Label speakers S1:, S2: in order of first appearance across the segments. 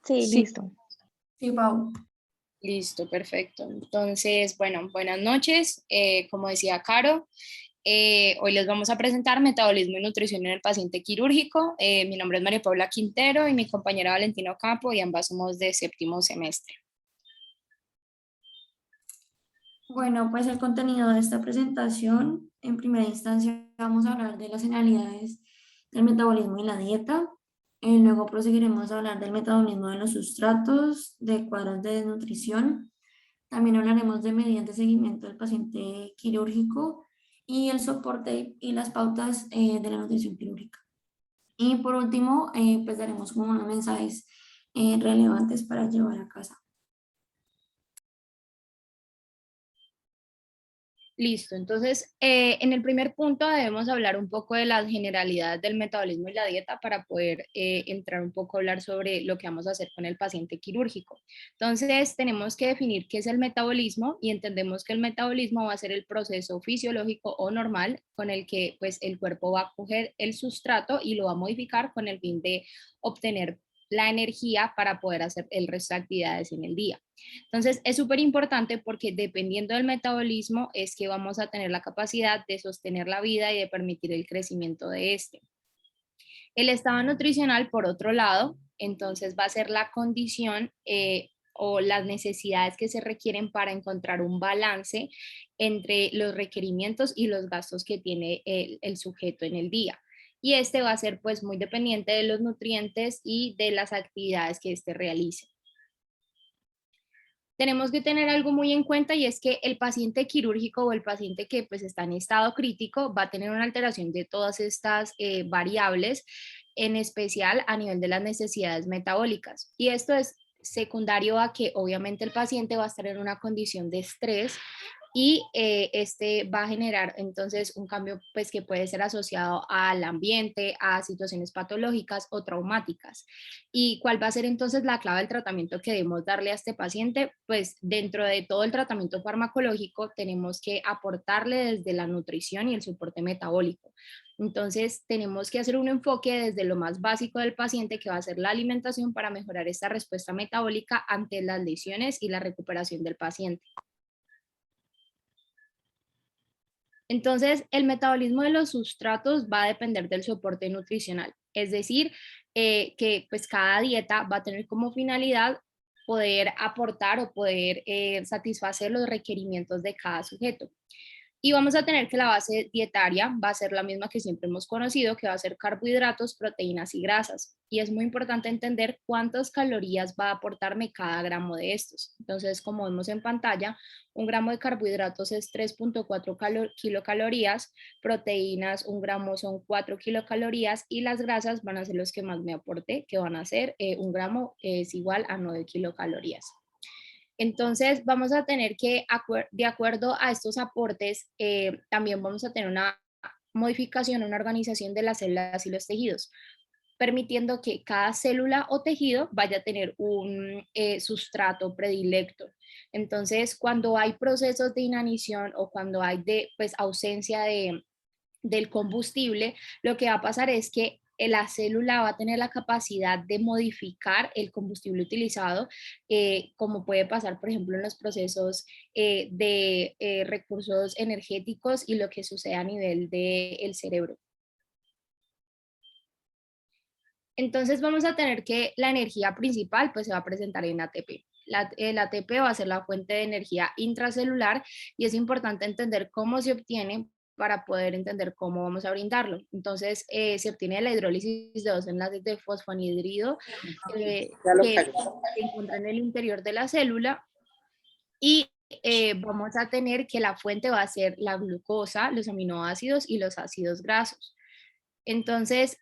S1: Sí,
S2: Sí,
S1: listo.
S3: Sí, Pau.
S2: listo, perfecto. Entonces, bueno, buenas noches. Como decía Caro, hoy les vamos a presentar metabolismo y nutrición en el paciente quirúrgico. Mi nombre es María Paula Quintero y mi compañera Valentina Ocampo, y ambas somos de séptimo semestre.
S3: Bueno, pues el contenido de esta presentación, en primera instancia vamos a hablar de las generalidades del metabolismo y la dieta. Luego proseguiremos a hablar del metabolismo de los sustratos, de cuadros de desnutrición. También hablaremos de medidas de seguimiento del paciente quirúrgico y el soporte y las pautas de la nutrición quirúrgica. Y por último, pues daremos como unos mensajes relevantes para llevar a casa.
S2: Listo, entonces en el primer punto debemos hablar un poco de las generalidades del metabolismo y la dieta para poder entrar un poco a hablar sobre lo que vamos a hacer con el paciente quirúrgico. Entonces tenemos que definir qué es el metabolismo y entendemos que el metabolismo va a ser el proceso fisiológico o normal con el que pues, el cuerpo va a coger el sustrato y lo va a modificar con el fin de obtener la energía para poder hacer el resto de actividades en el día. Entonces, es súper importante porque dependiendo del metabolismo es que vamos a tener la capacidad de sostener la vida y de permitir el crecimiento de este. El estado nutricional, por otro lado, entonces va a ser la condición o las necesidades que se requieren para encontrar un balance entre los requerimientos y los gastos que tiene el sujeto en el día. Y este va a ser pues muy dependiente de los nutrientes y de las actividades que este realice. Tenemos que tener algo muy en cuenta y es que el paciente quirúrgico o el paciente que pues está en estado crítico va a tener una alteración de todas estas variables, en especial a nivel de las necesidades metabólicas. Y esto es secundario a que obviamente el paciente va a estar en una condición de estrés y este va a generar entonces un cambio pues que puede ser asociado al ambiente, a situaciones patológicas o traumáticas. ¿Y cuál va a ser entonces la clave del tratamiento que debemos darle a este paciente? Pues dentro de todo el tratamiento farmacológico tenemos que aportarle desde la nutrición y el soporte metabólico. Entonces tenemos que hacer un enfoque desde lo más básico del paciente, que va a ser la alimentación, para mejorar esta respuesta metabólica ante las lesiones y la recuperación del paciente. Entonces, el metabolismo de los sustratos va a depender del soporte nutricional, es decir, que pues cada dieta va a tener como finalidad poder aportar o poder satisfacer los requerimientos de cada sujeto. Y vamos a tener que la base dietaria va a ser la misma que siempre hemos conocido, que va a ser carbohidratos, proteínas y grasas. Y es muy importante entender cuántas calorías va a aportarme cada gramo de estos. Entonces, como vemos en pantalla, un gramo de carbohidratos es 3.4 kilocalorías, proteínas, un gramo son 4 kilocalorías y las grasas van a ser los que más me aporte, que van a ser un gramo es igual a 9 kilocalorías. Entonces, vamos a tener que, de acuerdo a estos aportes, también vamos a tener una modificación, una organización de las células y los tejidos, permitiendo que cada célula o tejido vaya a tener un sustrato predilecto. Entonces, cuando hay procesos de inanición o cuando hay pues, ausencia del combustible, lo que va a pasar es que la célula va a tener la capacidad de modificar el combustible utilizado, como puede pasar, por ejemplo, en los procesos de recursos energéticos y lo que sucede a nivel del cerebro. Entonces vamos a tener que la energía principal pues se va a presentar en ATP. El ATP va a ser la fuente de energía intracelular y es importante entender cómo se obtiene para poder entender cómo vamos a brindarlo. Entonces se obtiene la hidrólisis de dos enlaces de fosfonhidrido que se encuentra en el interior de la célula y vamos a tener que la fuente va a ser la glucosa, los aminoácidos y los ácidos grasos. Entonces,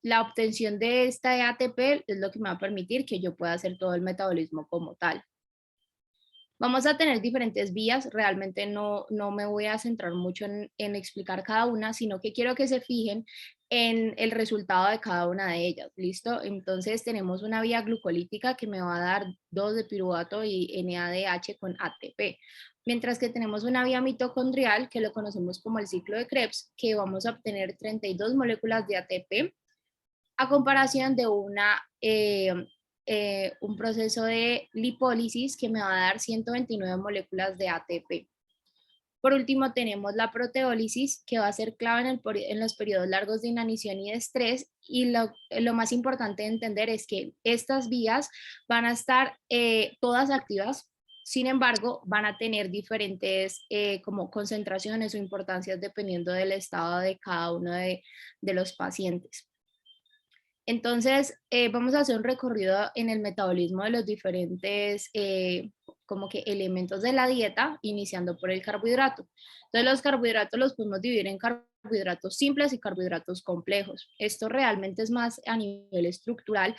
S2: la obtención de esta ATP es lo que me va a permitir que yo pueda hacer todo el metabolismo como tal. Vamos a tener diferentes vías, realmente no me voy a centrar mucho en explicar cada una, sino que quiero que se fijen en el resultado de cada una de ellas, ¿listo? Entonces tenemos una vía glucolítica que me va a dar 2 de piruvato y NADH con ATP, mientras que tenemos una vía mitocondrial que lo conocemos como el ciclo de Krebs, que vamos a obtener 32 moléculas de ATP a comparación de una un proceso de lipólisis que me va a dar 129 moléculas de ATP. Por último, tenemos la proteólisis, que va a ser clave en los periodos largos de inanición y de estrés. Y lo más importante de entender es que estas vías van a estar todas activas, sin embargo, van a tener diferentes como concentraciones o importancias dependiendo del estado de cada uno de los pacientes. Entonces, vamos a hacer un recorrido en el metabolismo de los diferentes como que elementos de la dieta, iniciando por el carbohidrato. Entonces, los carbohidratos los podemos dividir en carbohidratos simples y carbohidratos complejos. Esto realmente es más a nivel estructural,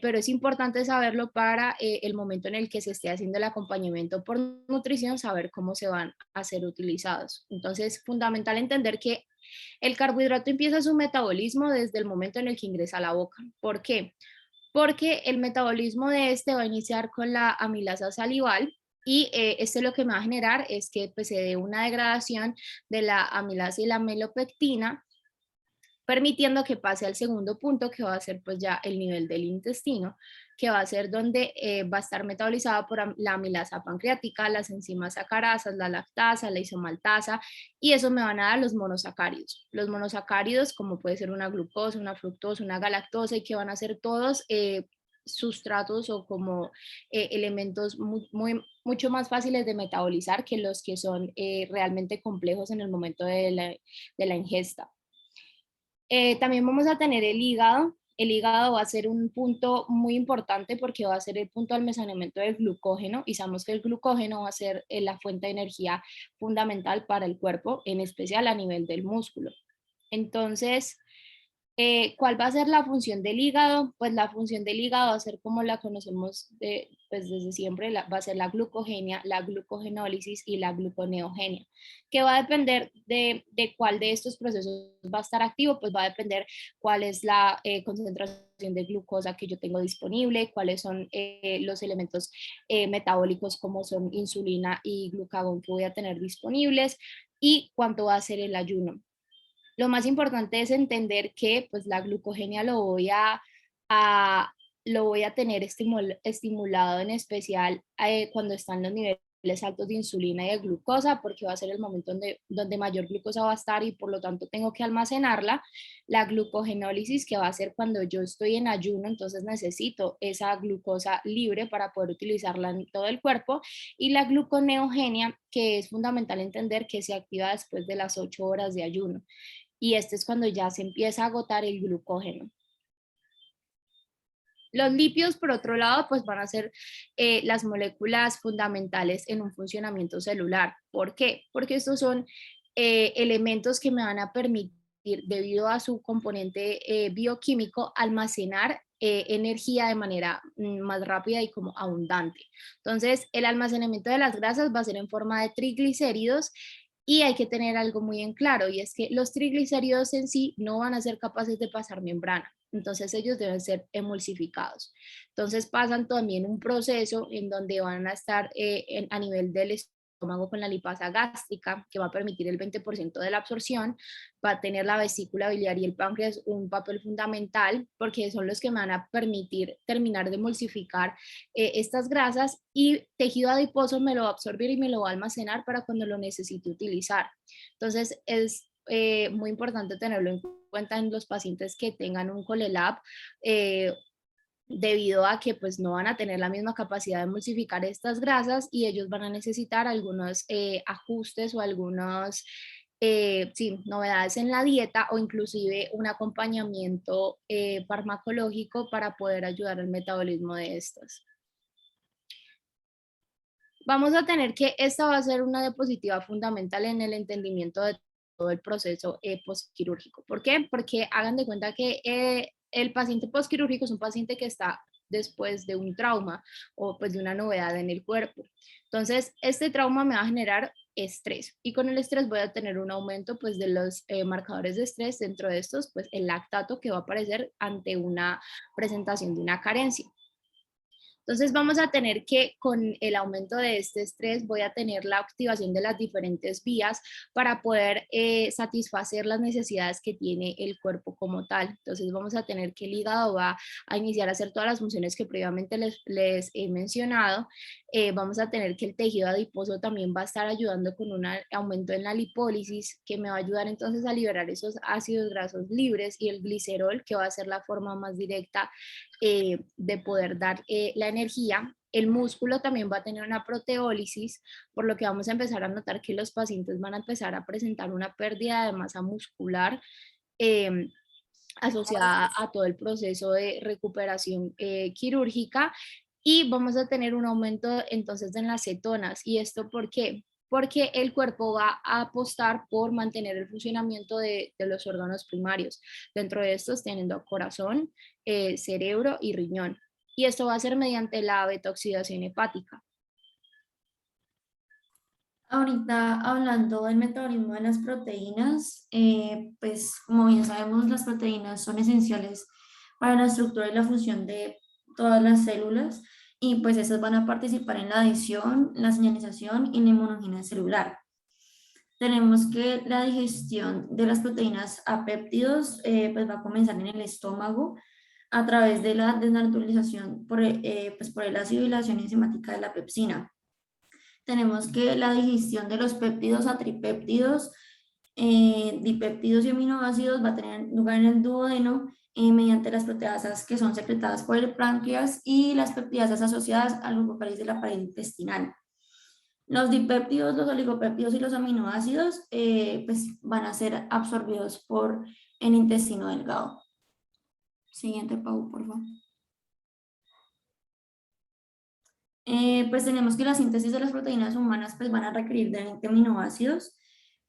S2: pero es importante saberlo para el momento en el que se esté haciendo el acompañamiento por nutrición, saber cómo se van a ser utilizados. Entonces, es fundamental entender que el carbohidrato empieza su metabolismo desde el momento en el que ingresa a la boca. ¿Por qué? Porque el metabolismo de este va a iniciar con la amilasa salival y este lo que me va a generar es que pues, se dé una degradación de la amilasa y la melopectina, permitiendo que pase al segundo punto, que va a ser pues ya el nivel del intestino, que va a ser donde va a estar metabolizada por la amilasa pancreática, las enzimas sacarasas, la lactasa, la isomaltasa, y eso me van a dar los monosacáridos. Los monosacáridos, como puede ser una glucosa, una fructosa, una galactosa, y que van a ser todos sustratos o como elementos mucho más fáciles de metabolizar que los que son realmente complejos en el momento de la ingesta. También vamos a tener el hígado. El hígado va a ser un punto muy importante porque va a ser el punto de almacenamiento del glucógeno y sabemos que el glucógeno va a ser la fuente de energía fundamental para el cuerpo, en especial a nivel del músculo. Entonces, ¿cuál va a ser la función del hígado? Pues la función del hígado va a ser como la conocemos pues desde siempre, va a ser la glucogenia, la glucogenólisis y la gluconeogenia, que va a depender de cuál de estos procesos va a estar activo, pues va a depender cuál es la concentración de glucosa que yo tengo disponible, cuáles son los elementos metabólicos como son insulina y glucagón que voy a tener disponibles y cuánto va a ser el ayuno. Lo más importante es entender que pues la glucogenia lo voy a tener estimulado en especial cuando están los niveles altos de insulina y de glucosa, porque va a ser el momento donde mayor glucosa va a estar y por lo tanto tengo que almacenarla. La glucogenólisis, que va a ser cuando yo estoy en ayuno, entonces necesito esa glucosa libre para poder utilizarla en todo el cuerpo. Y la gluconeogenia, que es fundamental entender que se activa después de las 8 horas de ayuno y este es cuando ya se empieza a agotar el glucógeno. Los lípidos, por otro lado, pues van a ser las moléculas fundamentales en un funcionamiento celular. ¿Por qué? Porque estos son elementos que me van a permitir, debido a su componente bioquímico, almacenar energía de manera más rápida y como abundante. Entonces, el almacenamiento de las grasas va a ser en forma de triglicéridos. Y hay que tener algo muy en claro, y es que los triglicéridos en sí no van a ser capaces de pasar membrana, entonces ellos deben ser emulsificados. Entonces pasan también un proceso en donde van a estar a nivel del estómago con la lipasa gástrica, que va a permitir el 20% de la absorción, va a tener la vesícula biliar y el páncreas un papel fundamental, porque son los que me van a permitir terminar de emulsificar estas grasas, y tejido adiposo me lo va a absorber y me lo va a almacenar para cuando lo necesite utilizar. Entonces es muy importante tenerlo en cuenta en los pacientes que tengan un ColeLab, debido a que pues no van a tener la misma capacidad de emulsificar estas grasas y ellos van a necesitar algunos ajustes o algunos sí, novedades en la dieta o inclusive un acompañamiento farmacológico para poder ayudar al metabolismo de estas. Vamos a tener que esta va a ser una diapositiva fundamental en el entendimiento de todo el proceso postquirúrgico. ¿Por qué? Porque hagan de cuenta que el paciente postquirúrgico es un paciente que está después de un trauma o pues de una novedad en el cuerpo. Entonces, este trauma me va a generar estrés y con el estrés voy a tener un aumento pues de los marcadores de estrés, dentro de estos pues el lactato, que va a aparecer ante una presentación de una carencia. Entonces vamos a tener que con el aumento de este estrés voy a tener la activación de las diferentes vías para poder satisfacer las necesidades que tiene el cuerpo como tal. Entonces vamos a tener que el hígado va a iniciar a hacer todas las funciones que previamente les he mencionado. Vamos a tener que el tejido adiposo también va a estar ayudando con un aumento en la lipólisis, que me va a ayudar entonces a liberar esos ácidos grasos libres, y el glicerol, que va a ser la forma más directa de poder dar la energía. El músculo también va a tener una proteólisis, por lo que vamos a empezar a notar que los pacientes van a empezar a presentar una pérdida de masa muscular eh, asociada a todo el proceso de recuperación quirúrgica, y vamos a tener un aumento entonces en las cetonas. ¿Y esto por qué? Porque el cuerpo va a apostar por mantener el funcionamiento de los órganos primarios, dentro de estos teniendo corazón, cerebro y riñón. Y esto va a ser mediante la beta-oxidación hepática.
S3: Ahorita hablando del metabolismo de las proteínas, pues como bien sabemos, las proteínas son esenciales para la estructura y la función de todas las células, y pues esas van a participar en la adición, la señalización y la inmunogenia celular. Tenemos que la digestión de las proteínas a péptidos pues va a comenzar en el estómago a través de la desnaturalización pues por el ácido y la acción enzimática de la pepsina. Tenemos que la digestión de los péptidos a tripéptidos, dipéptidos y aminoácidos va a tener lugar en el duodeno mediante las proteasas que son secretadas por el páncreas y las peptidasas asociadas al glucólisis de la pared intestinal. Los dipéptidos, los oligopéptidos y los aminoácidos pues van a ser absorbidos por el intestino delgado. Siguiente, Pau, por favor. Pues tenemos que la síntesis de las proteínas humanas pues van a requerir de 20 aminoácidos.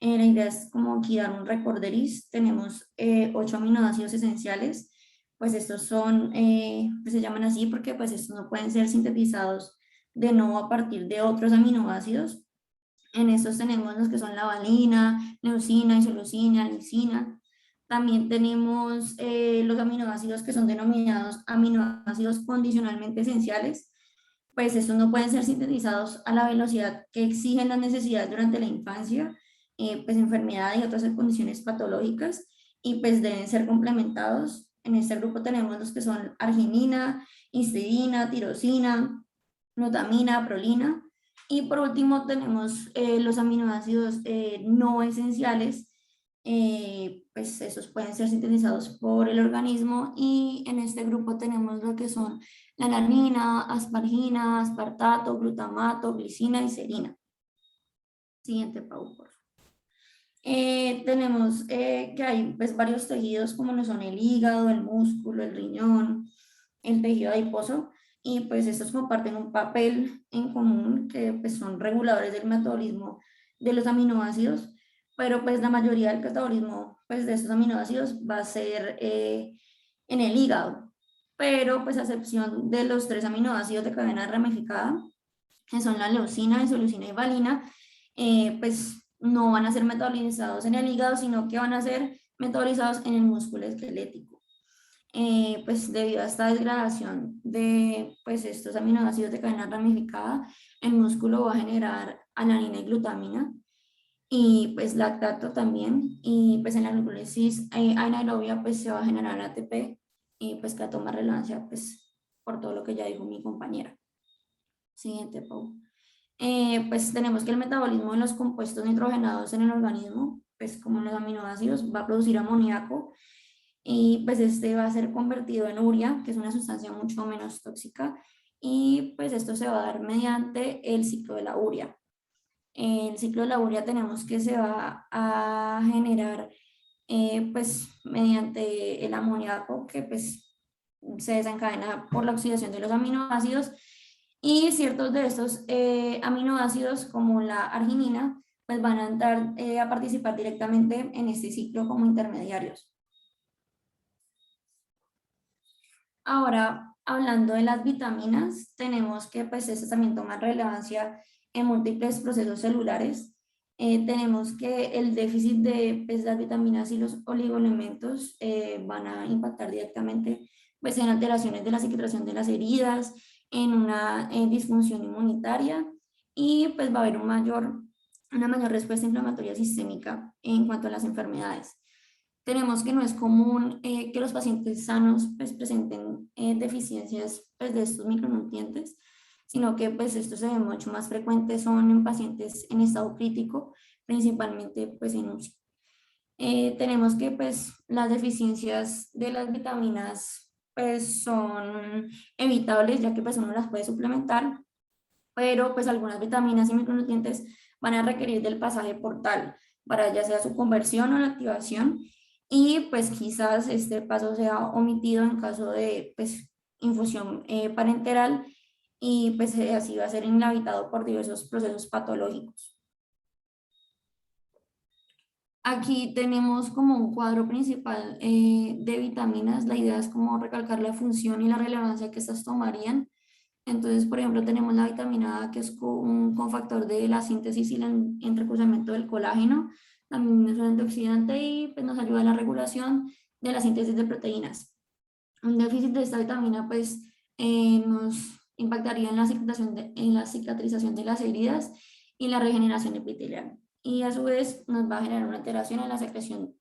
S3: La idea es como aquí dar un recorderis. Tenemos 8 aminoácidos esenciales, pues estos son, pues se llaman así porque pues estos no pueden ser sintetizados de nuevo a partir de otros aminoácidos. En estos tenemos los que son la valina, leucina, isoleucina, lisina. También tenemos los aminoácidos que son denominados aminoácidos condicionalmente esenciales, pues estos no pueden ser sintetizados a la velocidad que exigen las necesidades durante la infancia, pues enfermedad y otras condiciones patológicas, y pues deben ser complementados. En este grupo tenemos los que son arginina, histidina, tirosina, glutamina, prolina, y por último tenemos los aminoácidos no esenciales, pues esos pueden ser sintetizados por el organismo, y en este grupo tenemos lo que son la alanina, aspargina, aspartato, glutamato, glicina y serina. Siguiente, Pau, por favor. Tenemos que hay pues, varios tejidos como lo son el hígado, el músculo, el riñón, el tejido adiposo, y pues estos comparten un papel en común que pues, son reguladores del metabolismo de los aminoácidos, pero pues la mayoría del metabolismo pues, de estos aminoácidos va a ser en el hígado, pero pues a excepción de los 3 aminoácidos de cadena ramificada, que son la leucina, isoleucina y valina, pues no van a ser metabolizados en el hígado, sino que van a ser metabolizados en el músculo esquelético. Pues debido a esta degradación de pues, estos aminoácidos de cadena ramificada, el músculo va a generar alanina y glutamina, y pues lactato también, y pues en la glucólisis anaerobia pues se va a generar ATP, y pues que toma relevancia pues por todo lo que ya dijo mi compañera. Siguiente, Pau. Pues tenemos que el metabolismo de los compuestos nitrogenados en el organismo, pues como los aminoácidos, va a producir amoníaco, y pues este va a ser convertido en urea, que es una sustancia mucho menos tóxica, y pues esto se va a dar mediante el ciclo de la urea. En el ciclo de la urea tenemos que se va a generar pues mediante el amoníaco, que pues se desencadena por la oxidación de los aminoácidos, y ciertos de estos aminoácidos como la arginina pues van a entrar a participar directamente en este ciclo como intermediarios. Ahora, hablando de las vitaminas, tenemos que pues estas también toman relevancia en múltiples procesos celulares. Tenemos que el déficit de pues, las vitaminas y los oligoelementos van a impactar directamente pues, en alteraciones de la cicatrización de las heridas, en una disfunción inmunitaria y pues va a haber una mayor respuesta inflamatoria sistémica en cuanto a las enfermedades. Tenemos que no es común que los pacientes sanos pues, presenten deficiencias pues, de estos micronutrientes, sino que pues estos se ven mucho más frecuentes son en pacientes en estado crítico, principalmente pues en UCI. Tenemos que pues las deficiencias de las vitaminas pues son evitables ya que pues uno las puede suplementar, pero pues algunas vitaminas y micronutrientes van a requerir del pasaje portal para ya sea su conversión o la activación y pues quizás este paso sea omitido en caso de pues infusión parenteral y pues así va a ser inhabilitado por diversos procesos patológicos. Aquí tenemos como un cuadro principal de vitaminas. La idea es como recalcar la función y la relevancia que estas tomarían. Entonces, por ejemplo, tenemos la vitamina A, que es un cofactor de la síntesis y el entrecruzamiento del colágeno. También es un antioxidante y pues, nos ayuda a la regulación de la síntesis de proteínas. Un déficit de esta vitamina pues, nos impactaría en en la cicatrización de las heridas y la regeneración epitelial. Y a su vez nos va a generar una alteración en la secreción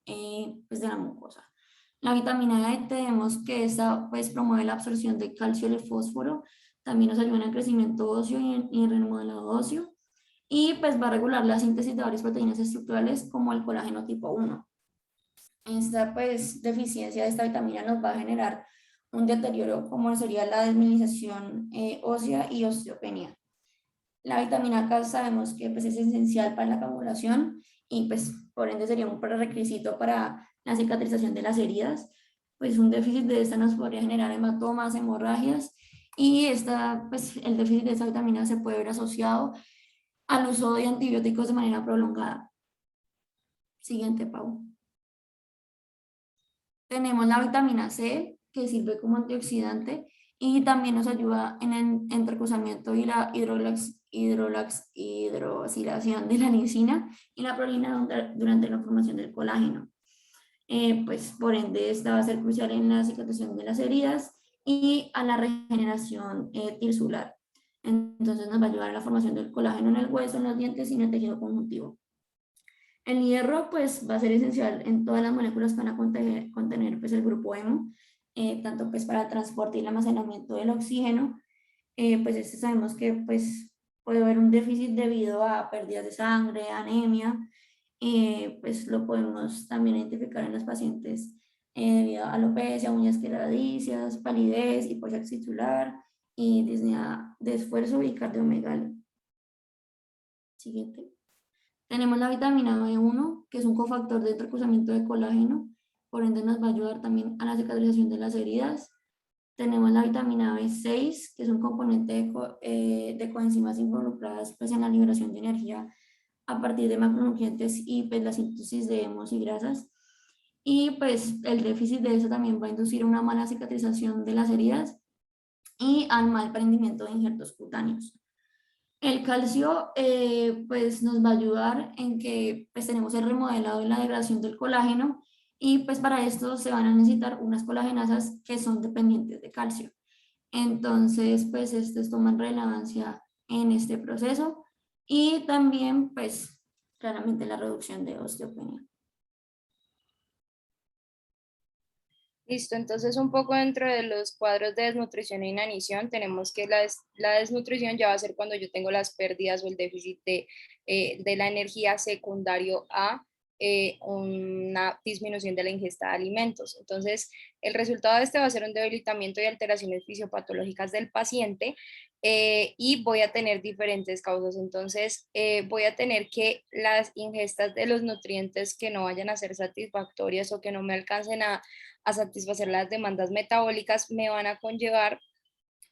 S3: pues, de la mucosa. La vitamina E tenemos que esta pues, promueve la absorción de calcio y el fósforo, también nos ayuda en el crecimiento óseo y el remodelado óseo, y pues va a regular la síntesis de varias proteínas estructurales como el colágeno tipo 1. Esta pues, deficiencia de esta vitamina nos va a generar un deterioro como sería la desmineralización ósea y osteopenia. La vitamina K sabemos que pues, es esencial para la coagulación y pues por ende sería un prerequisito para la cicatrización de las heridas. Pues un déficit de esta nos podría generar hematomas, hemorragias y pues, el déficit de esta vitamina se puede ver asociado al uso de antibióticos de manera prolongada. Siguiente, Pau. Tenemos la vitamina C, que sirve como antioxidante y también nos ayuda en el entrecruzamiento y la hidroxilación de la lisina y la prolina durante la formación del colágeno. Pues por ende, esta va a ser crucial en la cicatrización de las heridas y a la regeneración tisular. Entonces nos va a ayudar a la formación del colágeno en el hueso, en los dientes y en el tejido conjuntivo. El hierro pues va a ser esencial en todas las moléculas que van a contener pues, el grupo hemo, tanto pues para el transporte y el almacenamiento del oxígeno. Pues este sabemos que pues puede haber un déficit debido a pérdidas de sangre, anemia, pues lo podemos también identificar en los pacientes debido a alopecia, uñas quebradizas, palidez, hipoxia tisular y disnea de esfuerzo y cardiomegalia. Siguiente. Tenemos la vitamina B1, que es un cofactor de entrecruzamiento de colágeno, por ende nos va a ayudar también a la cicatrización de las heridas. Tenemos la vitamina B6, que es un componente de coenzimas involucradas pues, en la liberación de energía a partir de macronutrientes y pues, la síntesis de hemos y grasas. Y pues el déficit de eso también va a inducir una mala cicatrización de las heridas y al mal prendimiento de injertos cutáneos. El calcio pues nos va a ayudar en que pues tenemos el remodelado y la degradación del colágeno y pues para esto se van a necesitar unas colagenasas que son dependientes de calcio. Entonces pues estos toman relevancia en este proceso y también pues claramente la reducción de osteopenia.
S2: Listo, entonces un poco dentro de los cuadros de desnutrición e inanición tenemos que la desnutrición ya va a ser cuando yo tengo las pérdidas o el déficit de la energía secundario a una disminución de la ingesta de alimentos. Entonces, el resultado de este va a ser un debilitamiento y alteraciones fisiopatológicas del paciente y voy a tener diferentes causas. Entonces, voy a tener que las ingestas de los nutrientes que no vayan a ser satisfactorias o que no me alcancen a satisfacer las demandas metabólicas me van a conllevar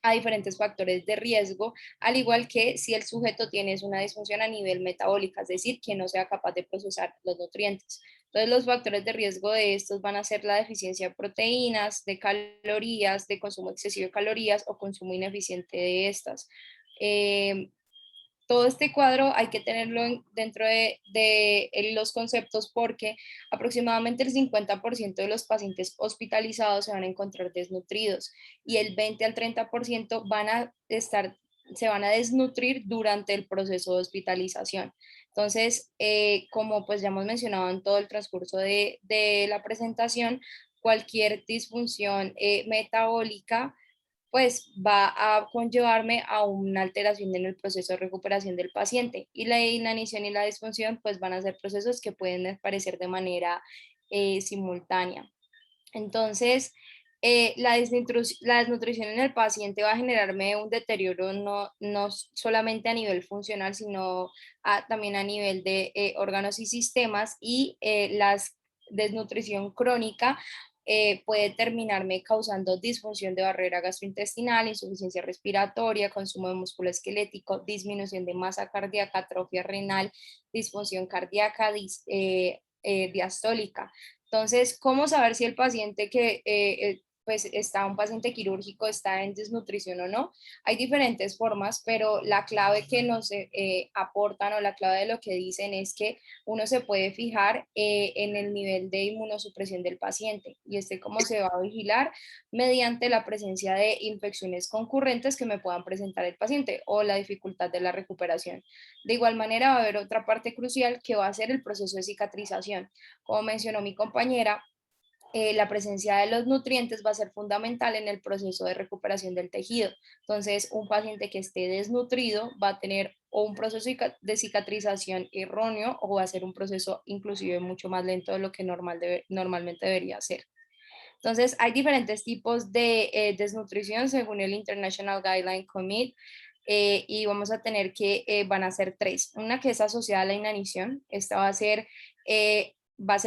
S2: a diferentes factores de riesgo, al igual que si el sujeto tiene una disfunción a nivel metabólico, es decir, que no sea capaz de procesar los nutrientes. Entonces, los factores de riesgo de estos van a ser la deficiencia de proteínas, de calorías, de consumo excesivo de calorías o consumo ineficiente de estas. todo este cuadro hay que tenerlo dentro de los conceptos porque aproximadamente el 50% de los pacientes hospitalizados se van a encontrar desnutridos y el 20 al 30% se van a desnutrir durante el proceso de hospitalización. Entonces, como pues ya hemos mencionado en todo el transcurso de la presentación, cualquier disfunción metabólica pues va a conllevarme a una alteración en el proceso de recuperación del paciente y la inanición y la disfunción pues van a ser procesos que pueden aparecer de manera simultánea. Entonces, la desnutrición en el paciente va a generarme un deterioro no solamente a nivel funcional, sino también a nivel de órganos y sistemas y la desnutrición crónica puede terminarme causando disfunción de barrera gastrointestinal, insuficiencia respiratoria, consumo de músculo esquelético, disminución de masa cardíaca, atrofia renal, disfunción cardíaca, diastólica. Entonces, ¿cómo saber si el paciente pues un paciente quirúrgico está en desnutrición o no? Hay diferentes formas, pero la clave que nos aportan o la clave de lo que dicen es que uno se puede fijar en el nivel de inmunosupresión del paciente y cómo se va a vigilar mediante la presencia de infecciones concurrentes que me puedan presentar el paciente o la dificultad de la recuperación. De igual manera, va a haber otra parte crucial que va a ser el proceso de cicatrización. Como mencionó mi compañera, la presencia de los nutrientes va a ser fundamental en el proceso de recuperación del tejido. Entonces, un paciente que esté desnutrido va a tener o un proceso de cicatrización erróneo o va a ser un proceso inclusive mucho más lento de lo que normalmente debería ser. Entonces, hay diferentes tipos de desnutrición según el International Guideline Committee. Y vamos a tener que van a ser tres. Una que es asociada a la inanición. Esta va a ser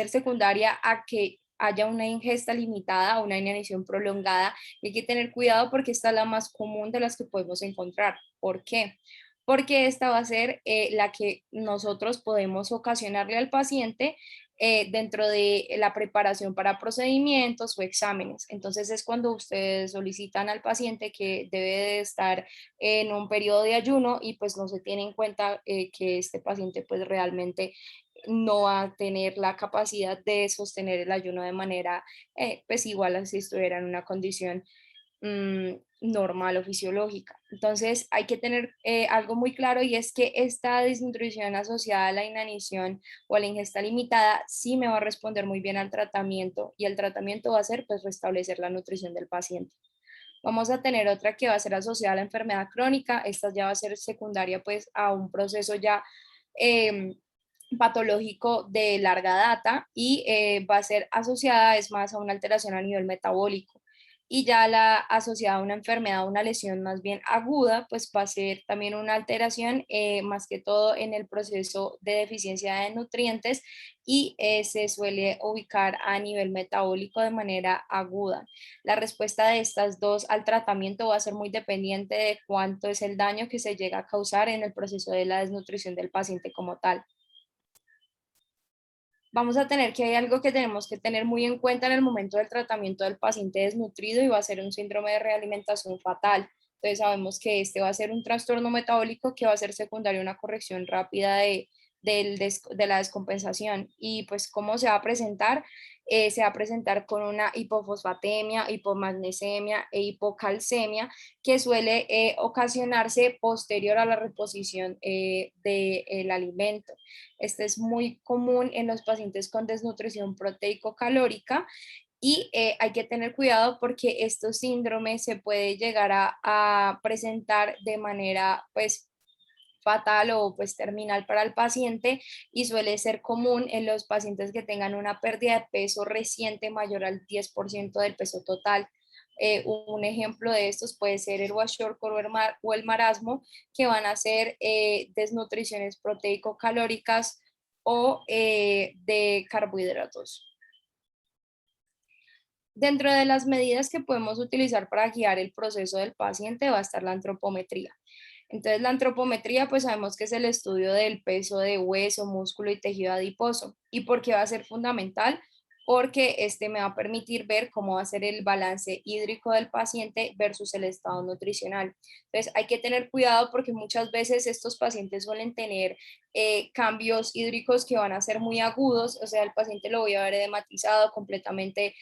S2: secundaria a que haya una ingesta limitada, una inanición prolongada. Y hay que tener cuidado porque esta es la más común de las que podemos encontrar. ¿Por qué? Porque esta va a ser la que nosotros podemos ocasionarle al paciente dentro de la preparación para procedimientos o exámenes. Entonces es cuando ustedes solicitan al paciente que debe de estar en un periodo de ayuno y pues no se tiene en cuenta que este paciente pues realmente no va a tener la capacidad de sostener el ayuno de manera pues igual a si estuviera en una condición normal o fisiológica. Entonces hay que tener algo muy claro y es que esta desnutrición asociada a la inanición o a la ingesta limitada sí me va a responder muy bien al tratamiento y el tratamiento va a ser pues restablecer la nutrición del paciente. Vamos a tener otra que va a ser asociada a la enfermedad crónica, esta ya va a ser secundaria pues a un proceso ya patológico de larga data y va a ser asociada es más a una alteración a nivel metabólico y ya la asociada a una enfermedad, una lesión más bien aguda, pues va a ser también una alteración más que todo en el proceso de deficiencia de nutrientes y se suele ubicar a nivel metabólico de manera aguda. La respuesta de estas dos al tratamiento va a ser muy dependiente de cuánto es el daño que se llega a causar en el proceso de la desnutrición del paciente como tal. Vamos a tener que hay algo que tenemos que tener muy en cuenta en el momento del tratamiento del paciente desnutrido y va a ser un síndrome de realimentación fatal. Entonces sabemos que este va a ser un trastorno metabólico que va a ser secundario a una corrección rápida de la descompensación. Y pues cómo se va a presentar, se va a presentar con una hipofosfatemia, hipomagnesemia e hipocalcemia que suele ocasionarse posterior a la reposición del alimento. Este es muy común en los pacientes con desnutrición proteico-calórica y hay que tener cuidado porque estos síndromes se puede llegar a presentar de manera pues fatal o pues terminal para el paciente y suele ser común en los pacientes que tengan una pérdida de peso reciente mayor al 10% del peso total. Un ejemplo de estos puede ser el kwashiorkor o el marasmo, que van a ser desnutriciones proteico-calóricas o de carbohidratos. Dentro de las medidas que podemos utilizar para guiar el proceso del paciente va a estar la antropometría. Entonces, la antropometría, pues sabemos que es el estudio del peso de hueso, músculo y tejido adiposo. ¿Y por qué va a ser fundamental? porque este me va a permitir ver cómo va a ser el balance hídrico del paciente versus el estado nutricional. Entonces hay que tener cuidado porque muchas veces estos pacientes suelen tener cambios hídricos que van a ser muy agudos, o sea, el paciente lo voy a ver edematizado, completamente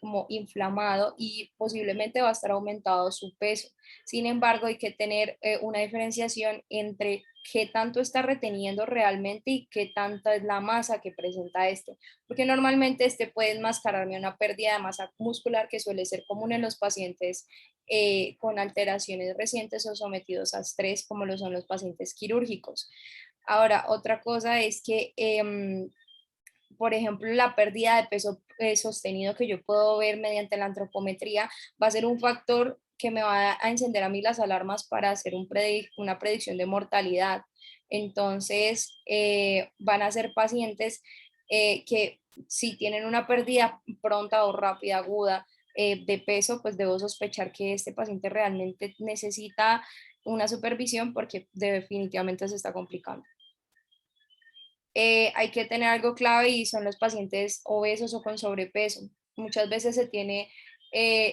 S2: como inflamado y posiblemente va a estar aumentado su peso. Sin embargo, hay que tener una diferenciación entre qué tanto está reteniendo realmente y qué tanta es la masa que presenta este, porque normalmente este puede enmascararme una pérdida de masa muscular que suele ser común en los pacientes con alteraciones recientes o sometidos a estrés, como lo son los pacientes quirúrgicos. Ahora, otra cosa es que por ejemplo, la pérdida de peso sostenido que yo puedo ver mediante la antropometría va a ser un factor que me va a encender a mí las alarmas para hacer una predicción de mortalidad. Entonces, van a ser pacientes que si tienen una pérdida pronta o rápida, aguda de peso, pues debo sospechar que este paciente realmente necesita una supervisión porque definitivamente se está complicando. Hay que tener algo clave y son los pacientes obesos o con sobrepeso. Muchas veces se tiene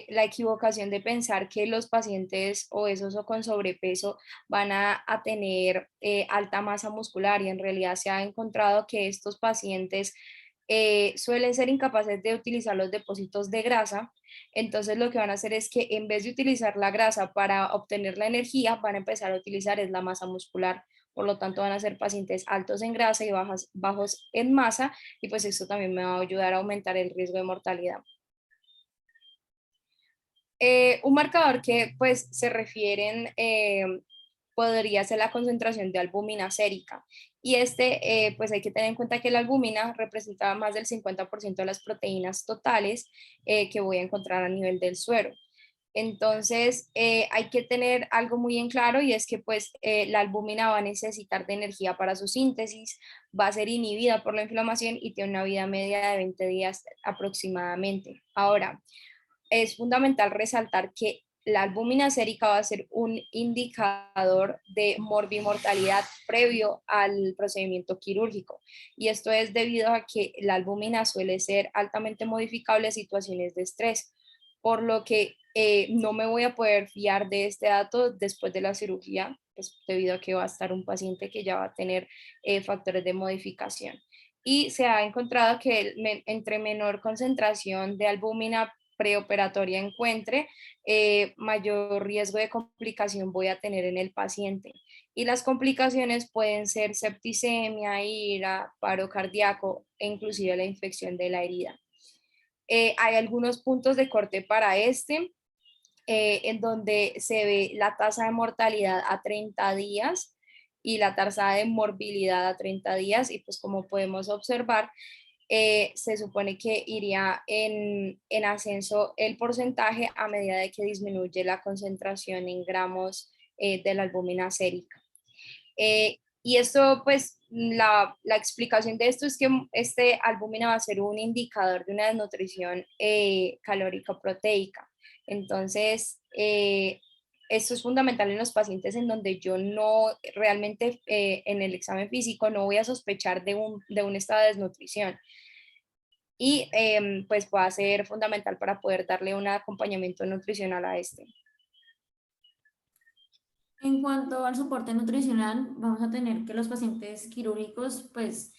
S2: la equivocación de pensar que los pacientes obesos o con sobrepeso van a tener alta masa muscular y en realidad se ha encontrado que estos pacientes suelen ser incapaces de utilizar los depósitos de grasa. Entonces lo que van a hacer es que en vez de utilizar la grasa para obtener la energía, van a empezar a utilizar es la masa muscular. Por lo tanto, van a ser pacientes altos en grasa y bajos en masa, y pues esto también me va a ayudar a aumentar el riesgo de mortalidad. Un marcador que pues se refieren podría ser la concentración de albúmina sérica. Y pues hay que tener en cuenta que la albúmina representa más del 50% de las proteínas totales que voy a encontrar a nivel del suero. Entonces, hay que tener algo muy en claro y es que pues la albúmina va a necesitar de energía para su síntesis, va a ser inhibida por la inflamación y tiene una vida media de 20 días aproximadamente. Ahora, es fundamental resaltar que la albúmina sérica va a ser un indicador de morbimortalidad previo al procedimiento quirúrgico. Y esto es debido a que la albúmina suele ser altamente modificable en situaciones de estrés, por lo que no me voy a poder fiar de este dato después de la cirugía, pues debido a que va a estar un paciente que ya va a tener factores de modificación. Y se ha encontrado que entre menor concentración de albúmina preoperatoria encuentre, mayor riesgo de complicación voy a tener en el paciente. Y las complicaciones pueden ser septicemia, ira, paro cardíaco e inclusive la infección de la herida. Hay algunos puntos de corte para en donde se ve la tasa de mortalidad a 30 días y la tasa de morbilidad a 30 días y pues como podemos observar, se supone que iría en ascenso el porcentaje a medida de que disminuye la concentración en gramos de la albúmina sérica. Y esto, pues, la explicación de esto es que este albúmina va a ser un indicador de una desnutrición calórica proteica. Entonces, esto es fundamental en los pacientes en donde yo no realmente en el examen físico no voy a sospechar de un estado de desnutrición y pues va a ser fundamental para poder darle un acompañamiento nutricional a este.
S3: En cuanto al soporte nutricional, vamos a tener que los pacientes quirúrgicos, pues,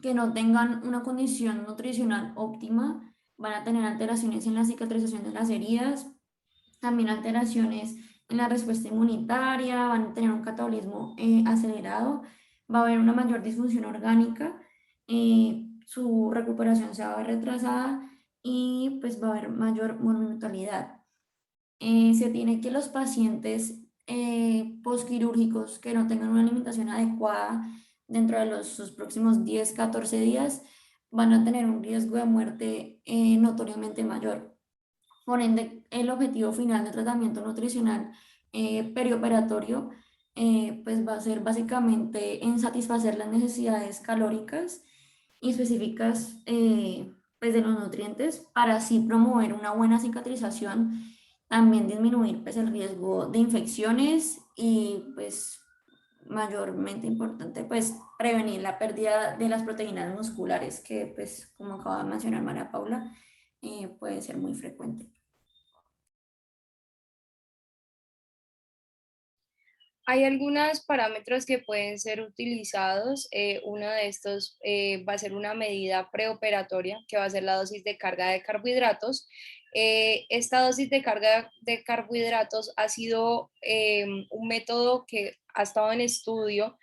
S3: que no tengan una condición nutricional óptima, van a tener alteraciones en la cicatrización de las heridas, también alteraciones en la respuesta inmunitaria, van a tener un catabolismo acelerado, va a haber una mayor disfunción orgánica, su recuperación se va a ver retrasada y pues va a haber mayor mortalidad. Se tiene que los pacientes postquirúrgicos que no tengan una alimentación adecuada dentro de sus próximos 10-14 días van a tener un riesgo de muerte notoriamente mayor. Por ende, el objetivo final del tratamiento nutricional perioperatorio pues va a ser básicamente en satisfacer las necesidades calóricas y específicas pues de los nutrientes para así promover una buena cicatrización, también disminuir pues el riesgo de infecciones y pues mayormente importante, pues prevenir la pérdida de las proteínas musculares, que pues como acaba de mencionar María Paula, puede ser muy frecuente.
S2: Hay algunos parámetros que pueden ser utilizados. Uno de estos va a ser una medida preoperatoria, que va a ser la dosis de carga de carbohidratos. Esta dosis de carga de carbohidratos ha sido un método que ha estado en estudio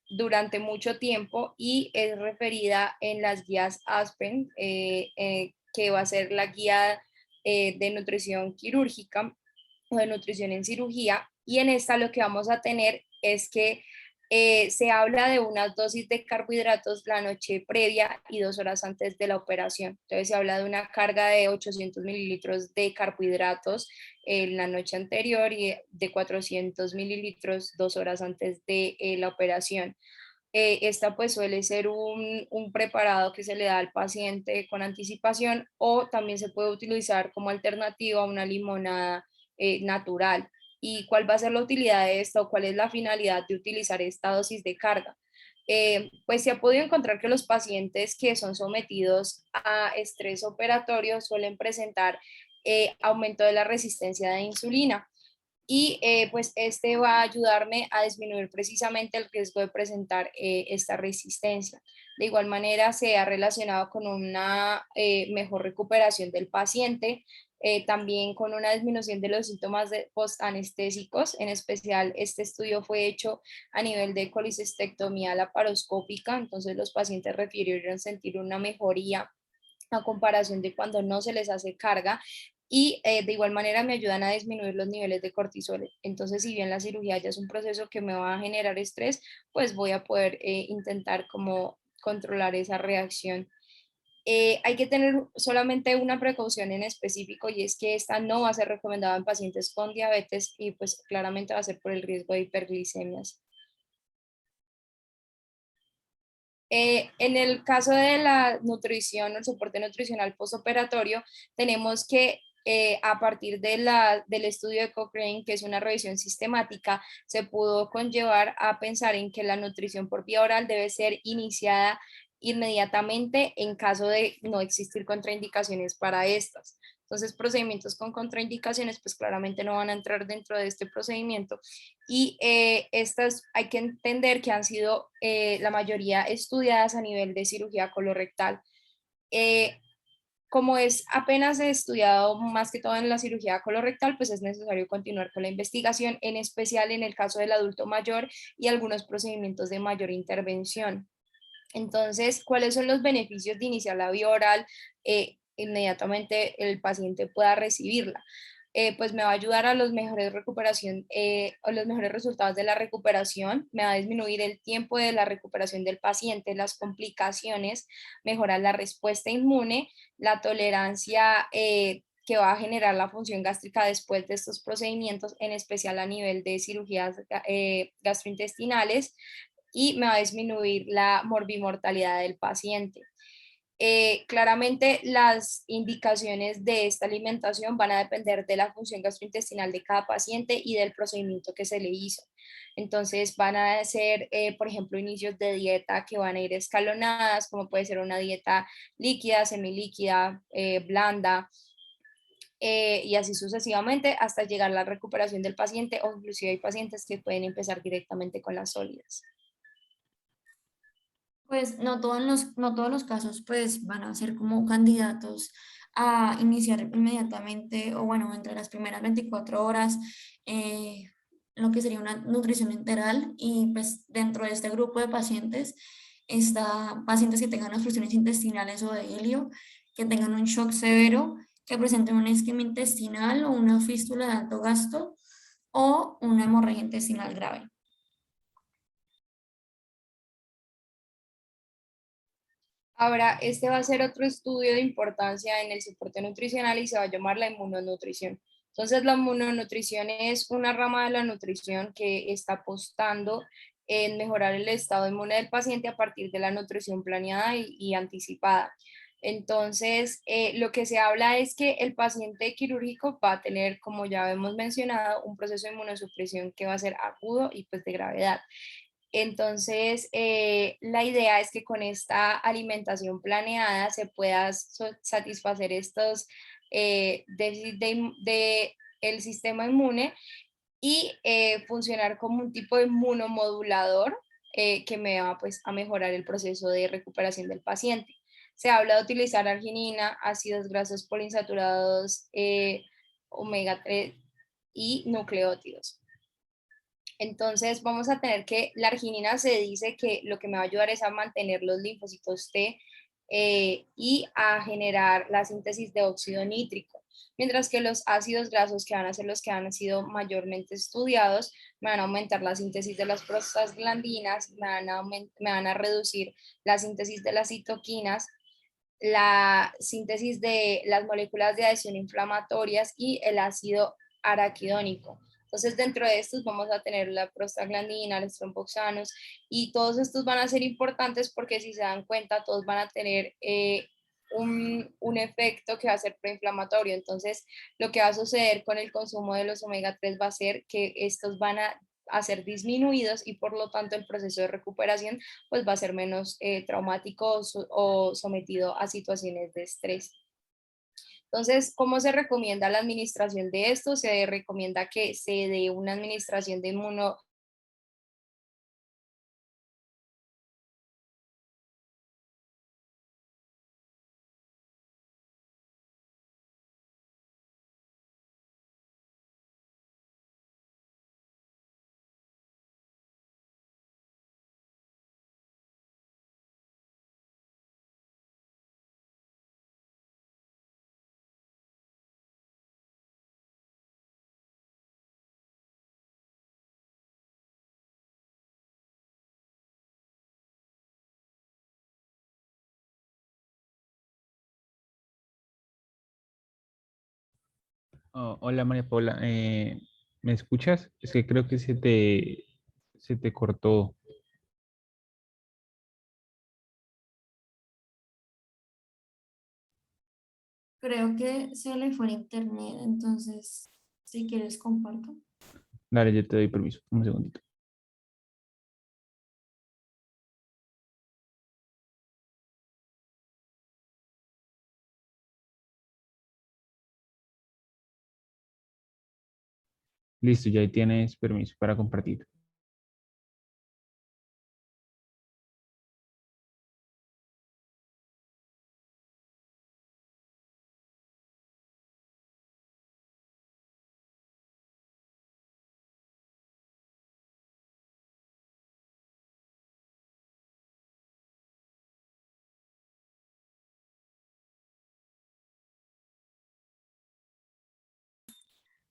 S2: durante mucho tiempo y es referida en las guías ASPEN, que va a ser la guía de nutrición quirúrgica o de nutrición en cirugía, y en esta lo que vamos a tener es que se habla de unas dosis de carbohidratos la noche previa y 2 horas antes de la operación. Entonces se habla de una carga de 800 mililitros de carbohidratos en la noche anterior y de 400 mililitros 2 horas antes de la operación. Esta pues suele ser un preparado que se le da al paciente con anticipación, o también se puede utilizar como alternativa a una limonada natural. ¿Y cuál va a ser la utilidad de esto? ¿Cuál es la finalidad de utilizar esta dosis de carga? Pues se ha podido encontrar que los pacientes que son sometidos a estrés operatorio suelen presentar aumento de la resistencia de insulina, y pues este va a ayudarme a disminuir precisamente el riesgo de presentar esta resistencia. De igual manera, se ha relacionado con una mejor recuperación del paciente, también con una disminución de los síntomas postanestésicos. En especial, este estudio fue hecho a nivel de colicistectomía laparoscópica, entonces los pacientes refirieron sentir una mejoría a comparación de cuando no se les hace carga, y de igual manera me ayudan a disminuir los niveles de cortisol. Entonces, si bien la cirugía ya es un proceso que me va a generar estrés, pues voy a poder intentar como controlar esa reacción. Hay que tener solamente una precaución en específico, y es que esta no va a ser recomendada en pacientes con diabetes, y pues claramente va a ser por el riesgo de hiperglicemias. En el caso de la nutrición, el soporte nutricional postoperatorio, tenemos que a partir del estudio de Cochrane, que es una revisión sistemática, se pudo conllevar a pensar en que la nutrición por vía oral debe ser iniciada inmediatamente en caso de no existir contraindicaciones para estas. Entonces, procedimientos con contraindicaciones, pues claramente no van a entrar dentro de este procedimiento, y estas hay que entender que han sido la mayoría estudiadas a nivel de cirugía colorectal. Eh, Como es apenas estudiado más que todo en la cirugía colorectal, pues es necesario continuar con la investigación, en especial en el caso del adulto mayor y algunos procedimientos de mayor intervención. Entonces, ¿cuáles son los beneficios de iniciar la vía oral? Inmediatamente el paciente pueda recibirla. Pues me va a ayudar a los mejores recuperación, a los mejores resultados de la recuperación, me va a disminuir el tiempo de la recuperación del paciente, las complicaciones, mejorar la respuesta inmune, la tolerancia que va a generar la función gástrica después de estos procedimientos, en especial a nivel de cirugías gastrointestinales, y me va a disminuir la morbimortalidad del paciente. Claramente las indicaciones de esta alimentación van a depender de la función gastrointestinal de cada paciente y del procedimiento que se le hizo. Entonces van a ser, por ejemplo, inicios de dieta que van a ir escalonadas, como puede ser una dieta líquida, semilíquida, blanda, y así sucesivamente hasta llegar a la recuperación del paciente, o inclusive hay pacientes que pueden empezar directamente con las sólidas.
S3: Pues no todos los casos pues van a ser como candidatos a iniciar inmediatamente o bueno, entre las primeras 24 horas lo que sería una nutrición integral, y pues dentro de este grupo de pacientes está pacientes que tengan obstrucciones intestinales o de hilio, que tengan un shock severo, que presenten una isquemia intestinal o una fístula de alto gasto o una hemorragia intestinal grave.
S2: Ahora, este va a ser otro estudio de importancia en el soporte nutricional y se va a llamar la inmunonutrición. Entonces, la inmunonutrición es una rama de la nutrición que está apostando en mejorar el estado inmune del paciente a partir de la nutrición planeada y anticipada. Entonces, lo que se habla es que el paciente quirúrgico va a tener, como ya hemos mencionado, un proceso de inmunosupresión que va a ser agudo y pues de gravedad. Entonces, la idea es que con esta alimentación planeada se pueda satisfacer estos déficits de el sistema inmune y funcionar como un tipo de inmunomodulador que me va pues, a mejorar el proceso de recuperación del paciente. Se habla de utilizar arginina, ácidos grasos poliinsaturados, omega 3 y nucleótidos. Entonces vamos a tener que la arginina se dice que lo que me va a ayudar es a mantener los linfocitos T y a generar la síntesis de óxido nítrico, mientras que los ácidos grasos, que van a ser los que han sido mayormente estudiados, me van a aumentar la síntesis de las prostaglandinas, me van a reducir la síntesis de las citoquinas, la síntesis de las moléculas de adhesión inflamatorias y el ácido araquidónico. Entonces, dentro de estos vamos a tener la prostaglandina, los tromboxanos, y todos estos van a ser importantes porque si se dan cuenta, todos van a tener un efecto que va a ser proinflamatorio. Entonces, lo que va a suceder con el consumo de los omega 3 va a ser que estos van a ser disminuidos y por lo tanto el proceso de recuperación pues va a ser menos traumático o sometido a situaciones de estrés. Entonces, ¿cómo se recomienda la administración de esto? Se recomienda que se dé una administración de
S1: Oh, hola María Paula, ¿me escuchas? Es que creo que se te cortó.
S3: Creo que se le fue el internet, entonces, si quieres, comparto.
S1: Dale, yo te doy permiso, un segundito. Listo, ya ahí tienes permiso para compartir.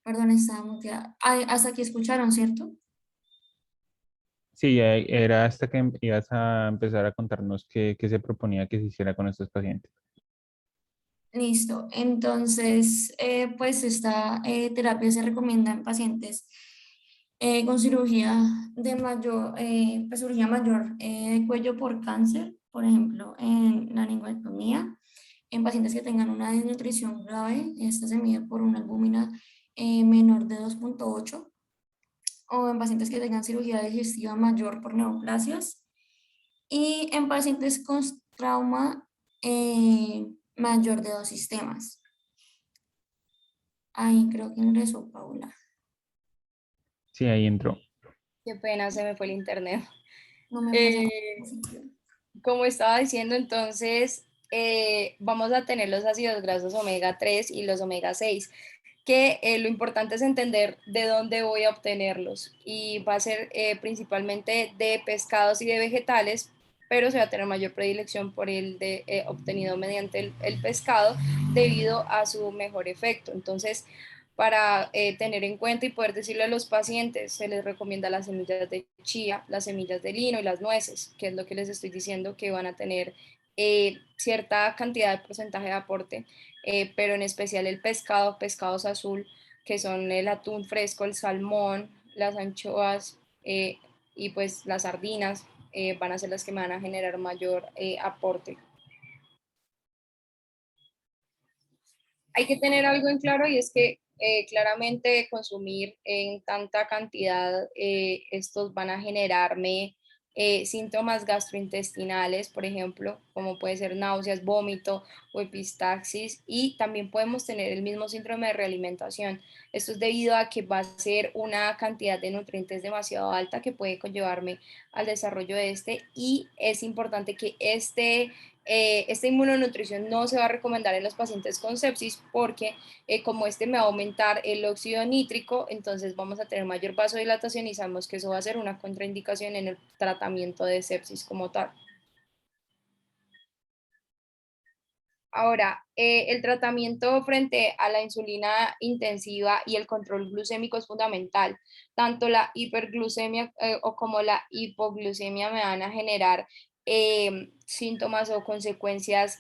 S3: Perdón, estaba muteada. Ay, hasta aquí escucharon, ¿cierto?
S1: Sí, ya era hasta que ibas a empezar a contarnos qué se proponía que se hiciera con estos pacientes.
S3: Listo. Entonces, pues esta terapia se recomienda en pacientes con cirugía de mayor, pues cirugía mayor de cuello por cáncer, por ejemplo, en la linguectomía, en pacientes que tengan una desnutrición grave, esta se mide por una albúmina menor de 2,8, o en pacientes que tengan cirugía digestiva mayor por neoplasias, y en pacientes con trauma mayor de 2 sistemas. Ahí creo que ingresó Paula.
S1: Sí, ahí entró.
S2: qué pena, se me fue el internet.
S3: No me pasa nada.
S2: Eh, Como estaba diciendo, entonces vamos a tener los ácidos grasos omega 3 y los omega 6, que lo importante es entender de dónde voy a obtenerlos y va a ser principalmente de pescados y de vegetales, pero se va a tener mayor predilección por el de, obtenido mediante el pescado debido a su mejor efecto. Entonces, para tener en cuenta y poder decirle a los pacientes, se les recomienda las semillas de chía, las semillas de lino y las nueces, que es lo que les estoy diciendo que van a tener cierta cantidad de porcentaje de aporte, pero en especial el pescado, pescados azul, que son el atún fresco, el salmón, las anchoas y pues las sardinas, van a ser las que me van a generar mayor aporte. Hay que tener algo en claro y es que claramente consumir en tanta cantidad, estos van a generarme síntomas gastrointestinales, por ejemplo, como puede ser náuseas, vómito o epistaxis, y también podemos tener el mismo síndrome de realimentación. Esto es debido a que va a ser una cantidad de nutrientes demasiado alta que puede conllevarme al desarrollo de este, y es importante que esta inmunonutrición no se va a recomendar en los pacientes con sepsis porque como este me va a aumentar el óxido nítrico, entonces vamos a tener mayor vasodilatación y sabemos que eso va a ser una contraindicación en el tratamiento de sepsis como tal. Ahora, el tratamiento frente a la insulina intensiva y el control glucémico es fundamental. Tanto la hiperglucemia o como la hipoglucemia me van a generar síntomas o consecuencias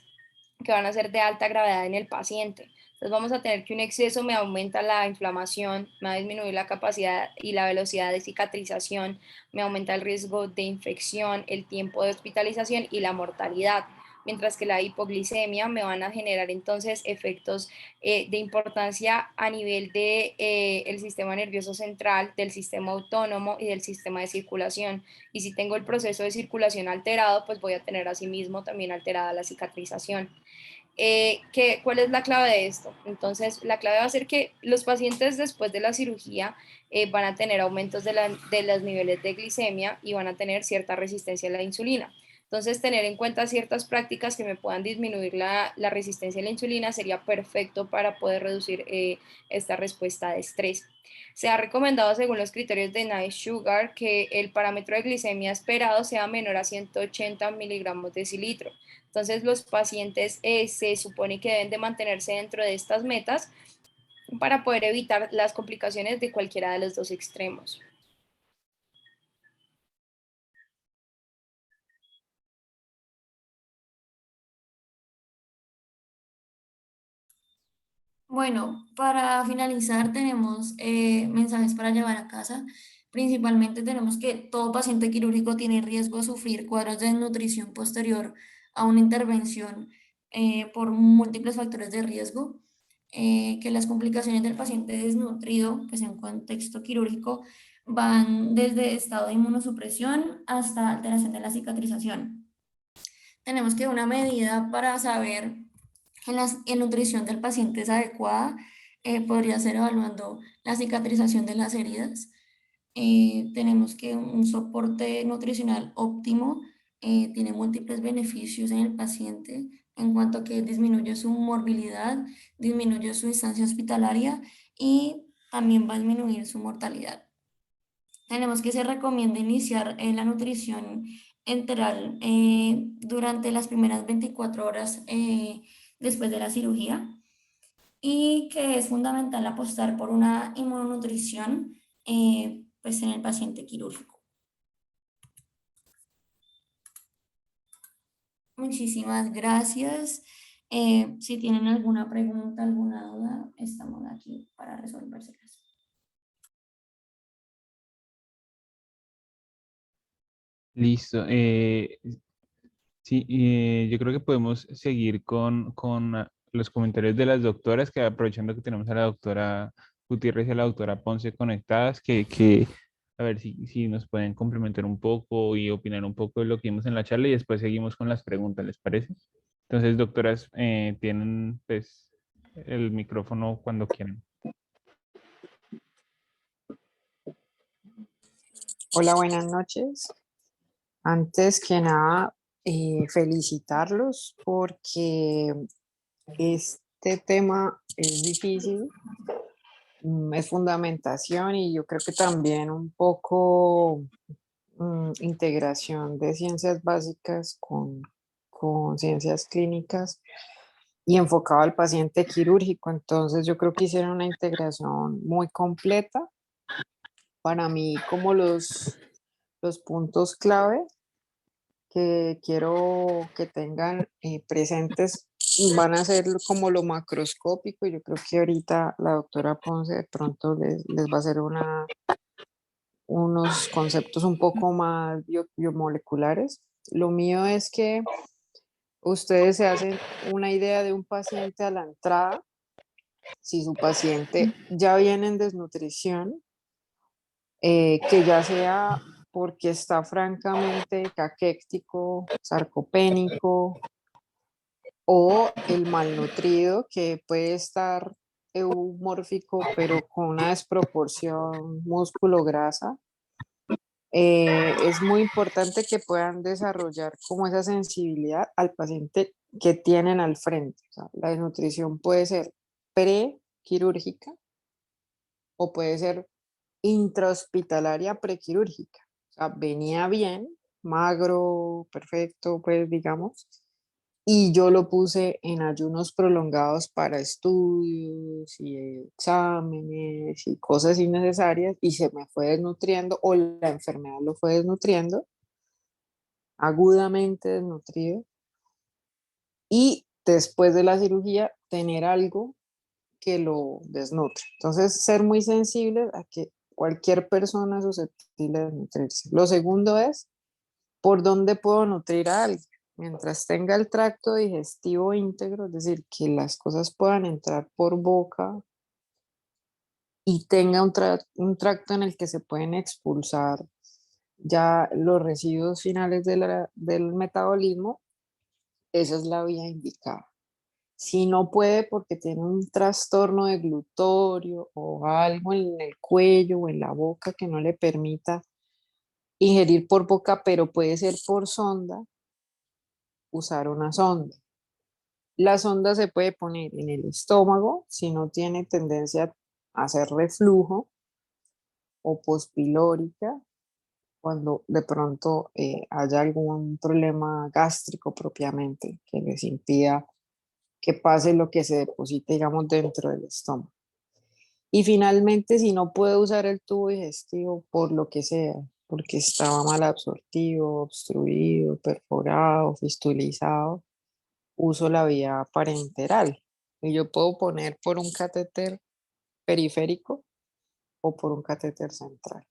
S2: que van a ser de alta gravedad en el paciente. Entonces vamos a tener que un exceso me aumenta la inflamación, me va a disminuir la capacidad y la velocidad de cicatrización, me aumenta el riesgo de infección, el tiempo de hospitalización y la mortalidad, mientras que la hipoglicemia me van a generar entonces efectos de importancia a nivel de el sistema nervioso central, del sistema autónomo y del sistema de circulación. Y si tengo el proceso de circulación alterado, pues voy a tener asimismo también alterada la cicatrización. ¿Cuál es la clave de esto? Entonces, la clave va a ser que los pacientes después de la cirugía van a tener aumentos de los niveles de glicemia y van a tener cierta resistencia a la insulina. Entonces, tener en cuenta ciertas prácticas que me puedan disminuir la resistencia a la insulina sería perfecto para poder reducir esta respuesta de estrés. Se ha recomendado, según los criterios de Nice Sugar, que el parámetro de glicemia esperado sea menor a 180 miligramos de decilitro. Entonces, los pacientes se supone que deben de mantenerse dentro de estas metas para poder evitar las complicaciones de cualquiera de los dos extremos.
S3: Bueno, para finalizar tenemos mensajes para llevar a casa. Principalmente tenemos que todo paciente quirúrgico tiene riesgo de sufrir cuadros de desnutrición posterior a una intervención por múltiples factores de riesgo. Que las complicaciones del paciente desnutrido, pues en contexto quirúrgico, van desde estado de inmunosupresión hasta alteración de la cicatrización. Tenemos que una medida para saber que la nutrición del paciente es adecuada, podría ser evaluando la cicatrización de las heridas. Tenemos que un soporte nutricional óptimo tiene múltiples beneficios en el paciente en cuanto a que disminuye su morbilidad, disminuye su instancia hospitalaria y también va a disminuir su mortalidad. Tenemos que se recomienda iniciar la nutrición enteral durante las primeras 24 horas después de la cirugía y que es fundamental apostar por una inmunonutrición pues en el paciente quirúrgico. Muchísimas gracias. Si tienen alguna pregunta, alguna duda, estamos aquí para resolvérselas.
S1: Listo. Sí, yo creo que podemos seguir con los comentarios de las doctoras, que aprovechando que tenemos a la doctora Gutiérrez y a la doctora Ponce conectadas, que a ver si nos pueden complementar un poco y opinar un poco de lo que vimos en la charla y después seguimos con las preguntas, ¿les parece? Entonces, doctoras, tienen pues el micrófono cuando quieran.
S4: Hola, buenas noches. Antes que nada, felicitarlos porque este tema es difícil, es fundamentación y yo creo que también un poco integración de ciencias básicas con ciencias clínicas y enfocado al paciente quirúrgico. Entonces yo creo que hicieron una integración muy completa. Para mí, como los puntos clave que quiero que tengan presentes van a ser como lo macroscópico. Yo creo que ahorita la doctora Ponce de pronto les va a hacer unos conceptos un poco más biomoleculares. Lo mío es que ustedes se hacen una idea de un paciente a la entrada. Si su paciente ya viene en desnutrición, que ya sea porque está francamente caquéctico, sarcopénico, o el malnutrido que puede estar eumórfico pero con una desproporción músculo-grasa. Es muy importante que puedan desarrollar como esa sensibilidad al paciente que tienen al frente. O sea, la desnutrición puede ser prequirúrgica o puede ser intrahospitalaria prequirúrgica. O sea, venía bien, magro, perfecto, pues digamos, y yo lo puse en ayunos prolongados para estudios y exámenes y cosas innecesarias y se me fue desnutriendo o la enfermedad lo fue desnutriendo, agudamente desnutrido, y después de la cirugía tener algo que lo desnutre. Entonces, ser muy sensible a que cualquier persona es susceptible de nutrirse. Lo segundo es, ¿por dónde puedo nutrir a alguien? Mientras tenga el tracto digestivo íntegro, es decir, que las cosas puedan entrar por boca y tenga un tracto en el que se pueden expulsar ya los residuos finales del metabolismo, esa es la vía indicada. Si no puede porque tiene un trastorno de glutorio o algo en el cuello o en la boca que no le permita ingerir por boca, pero puede ser por sonda, usar una sonda. La sonda se puede poner en el estómago si no tiene tendencia a hacer reflujo o pospilórica, cuando de pronto haya algún problema gástrico propiamente que les impida que pase lo que se deposite, digamos, dentro del estómago. Y finalmente, si no puede usar el tubo digestivo por lo que sea, porque estaba mal absortivo, obstruido, perforado, fistulizado, uso la vía parenteral. Y yo puedo poner por un catéter periférico o por un catéter central.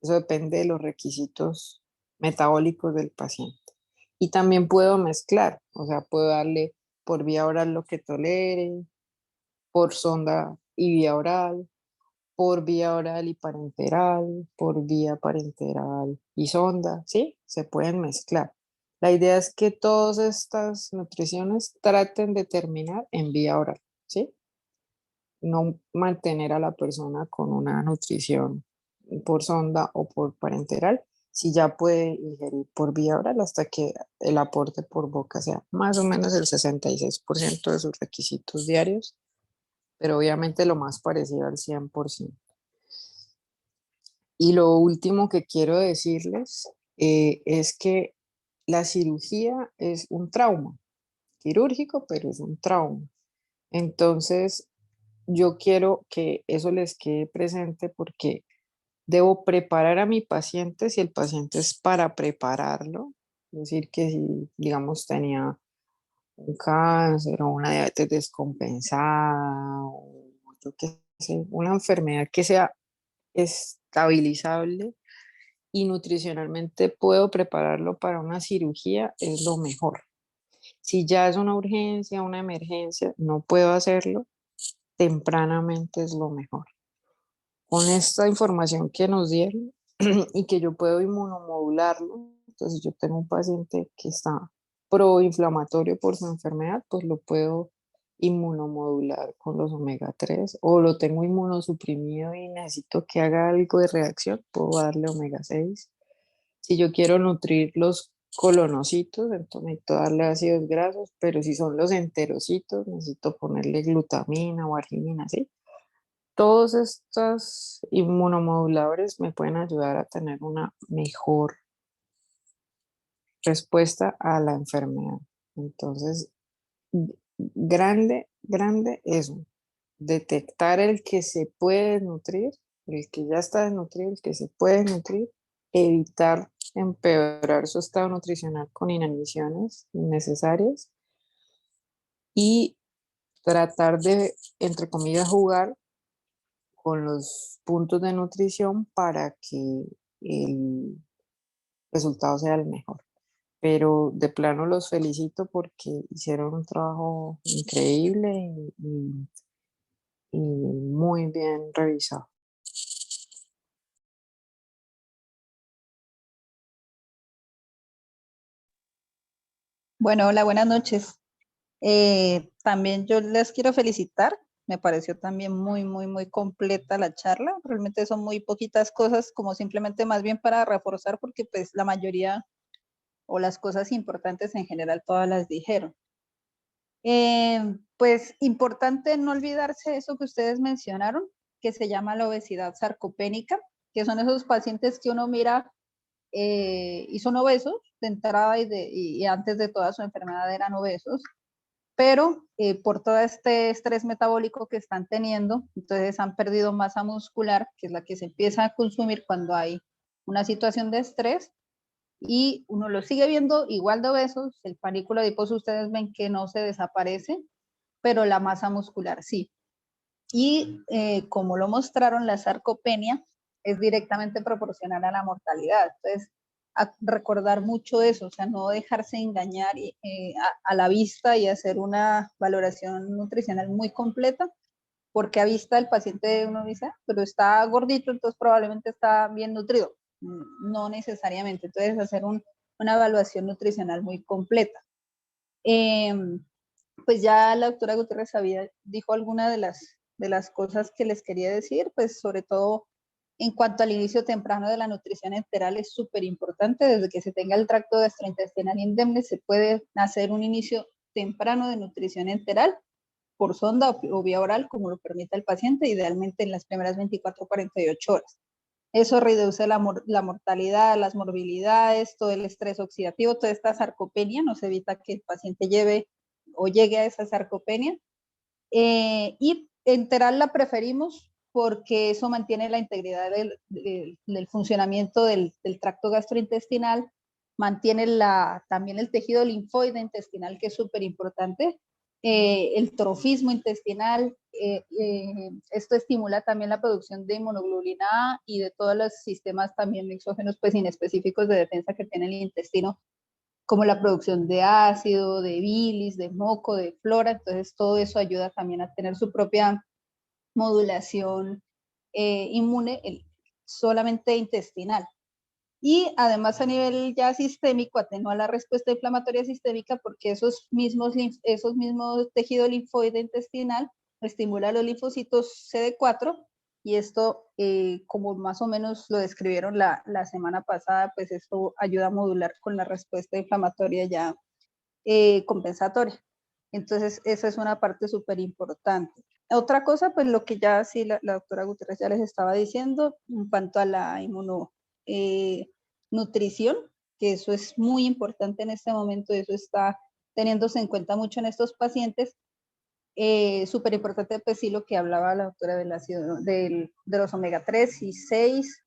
S4: Eso depende de los requisitos metabólicos del paciente. Y también puedo mezclar, o sea, puedo darle por vía oral lo que tolere, por sonda y vía oral, por vía oral y parenteral, por vía parenteral y sonda, ¿sí? Se pueden mezclar. La idea es que todas estas nutriciones traten de terminar en vía oral, ¿sí? No mantener a la persona con una nutrición por sonda o por parenteral, si ya puede ingerir por vía oral hasta que el aporte por boca sea más o menos el 66% de sus requisitos diarios, pero obviamente lo más parecido al 100%. Y lo último que quiero decirles es que la cirugía es un trauma quirúrgico, pero es un trauma. Entonces, yo quiero que eso les quede presente porque debo preparar a mi paciente si el paciente es para prepararlo. Es decir, que si, digamos, tenía un cáncer o una diabetes descompensada o yo qué sé, una enfermedad que sea estabilizable y nutricionalmente puedo prepararlo para una cirugía, es lo mejor. Si ya es una urgencia, una emergencia, no puedo hacerlo, tempranamente es lo mejor. Con esta información que nos dieron y que yo puedo inmunomodularlo, entonces yo tengo un paciente que está proinflamatorio por su enfermedad, pues lo puedo inmunomodular con los omega 3 o lo tengo inmunosuprimido y necesito que haga algo de reacción, puedo darle omega 6. Si yo quiero nutrir los colonocitos, entonces necesito darle ácidos grasos, pero si son los enterocitos, necesito ponerle glutamina o arginina, ¿sí? Todos estos inmunomoduladores me pueden ayudar a tener una mejor respuesta a la enfermedad. Entonces, grande eso, detectar el que se puede nutrir, el que ya está desnutrido, el que se puede nutrir, evitar empeorar su estado nutricional con inaniciones innecesarias y tratar de, entre comillas, jugar con los puntos de nutrición para que el resultado sea el mejor. Pero de plano los felicito porque hicieron un trabajo increíble y muy bien revisado.
S5: Bueno, hola, buenas noches. También yo les quiero felicitar. Me pareció también muy completa la charla. Realmente son muy poquitas cosas, como simplemente más bien para reforzar, porque pues la mayoría o las cosas importantes en general todas las dijeron. Pues importante no olvidarse eso que ustedes mencionaron, que se llama la obesidad sarcopénica, que son esos pacientes que uno mira y son obesos de entrada y antes de toda su enfermedad eran obesos, pero por todo este estrés metabólico que están teniendo, entonces han perdido masa muscular, que es la que se empieza a consumir cuando hay una situación de estrés, y uno lo sigue viendo igual de obesos, el panículo adiposo ustedes ven que no se desaparece, pero la masa muscular sí. Y como lo mostraron, la sarcopenia es directamente proporcional a la mortalidad. Entonces, a recordar mucho eso, o sea, no dejarse engañar a la vista y hacer una valoración nutricional muy completa, porque a vista el paciente uno dice, "Ah, pero está gordito, entonces probablemente está bien nutrido". No necesariamente, entonces hacer una evaluación nutricional muy completa. Pues ya la doctora Gutiérrez dijo alguna de las cosas que les quería decir, pues sobre todo en cuanto al inicio temprano de la nutrición enteral es súper importante. Desde que se tenga el tracto gastrointestinal indemne se puede hacer un inicio temprano de nutrición enteral por sonda o vía oral, como lo permita el paciente, idealmente en las primeras 24 o 48 horas. Eso reduce la mortalidad, las morbilidades, todo el estrés oxidativo, toda esta sarcopenia, nos evita que el paciente lleve o llegue a esa sarcopenia. Y enteral la preferimos porque eso mantiene la integridad del funcionamiento del tracto gastrointestinal, mantiene también el tejido linfoide intestinal, que es súper importante, el trofismo intestinal, esto estimula también la producción de inmunoglobulina A y de todos los sistemas también exógenos pues inespecíficos de defensa que tiene el intestino, como la producción de ácido, de bilis, de moco, de flora. Entonces todo eso ayuda también a tener su propia modulación inmune solamente intestinal. Y además a nivel ya sistémico atenúa la respuesta inflamatoria sistémica, porque esos mismos tejidos linfoide intestinal estimula los linfocitos CD4, y esto, como más o menos lo describieron la semana pasada, pues esto ayuda a modular con la respuesta inflamatoria ya compensatoria. Entonces esa es una parte súper importante. Otra cosa, pues lo que ya sí la doctora Gutiérrez ya les estaba diciendo en cuanto a la nutrición, que eso es muy importante en este momento, eso está teniéndose en cuenta mucho en estos pacientes. Súper importante, pues sí, lo que hablaba la doctora del ácido, de los omega 3 y 6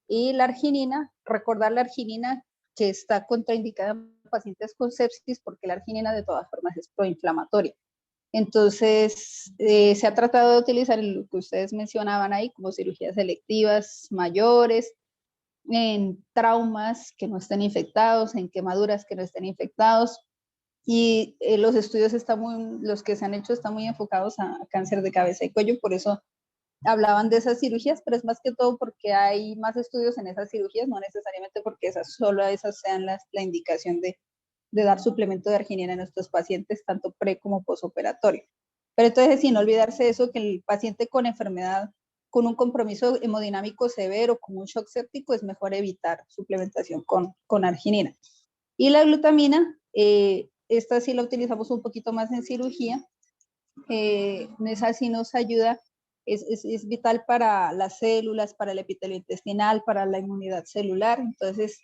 S5: y la arginina. Recordar la arginina que está contraindicada en pacientes con sepsis, porque la arginina de todas formas es proinflamatoria. Entonces, se ha tratado de utilizar lo que ustedes mencionaban ahí, como cirugías selectivas mayores, en traumas que no estén infectados, en quemaduras que no estén infectados. Y los estudios los que se han hecho están muy enfocados a cáncer de cabeza y cuello, por eso hablaban de esas cirugías, pero es más que todo porque hay más estudios en esas cirugías, no necesariamente porque solo esas sean la indicación de dar suplemento de arginina en nuestros pacientes, tanto pre como posoperatorio. Pero entonces, sin olvidarse eso, que el paciente con enfermedad, con un compromiso hemodinámico severo, con un shock séptico, es mejor evitar suplementación con arginina. Y la glutamina, esta sí la utilizamos un poquito más en cirugía, esa sí nos ayuda, es vital para las células, para el epitelio intestinal, para la inmunidad celular. Entonces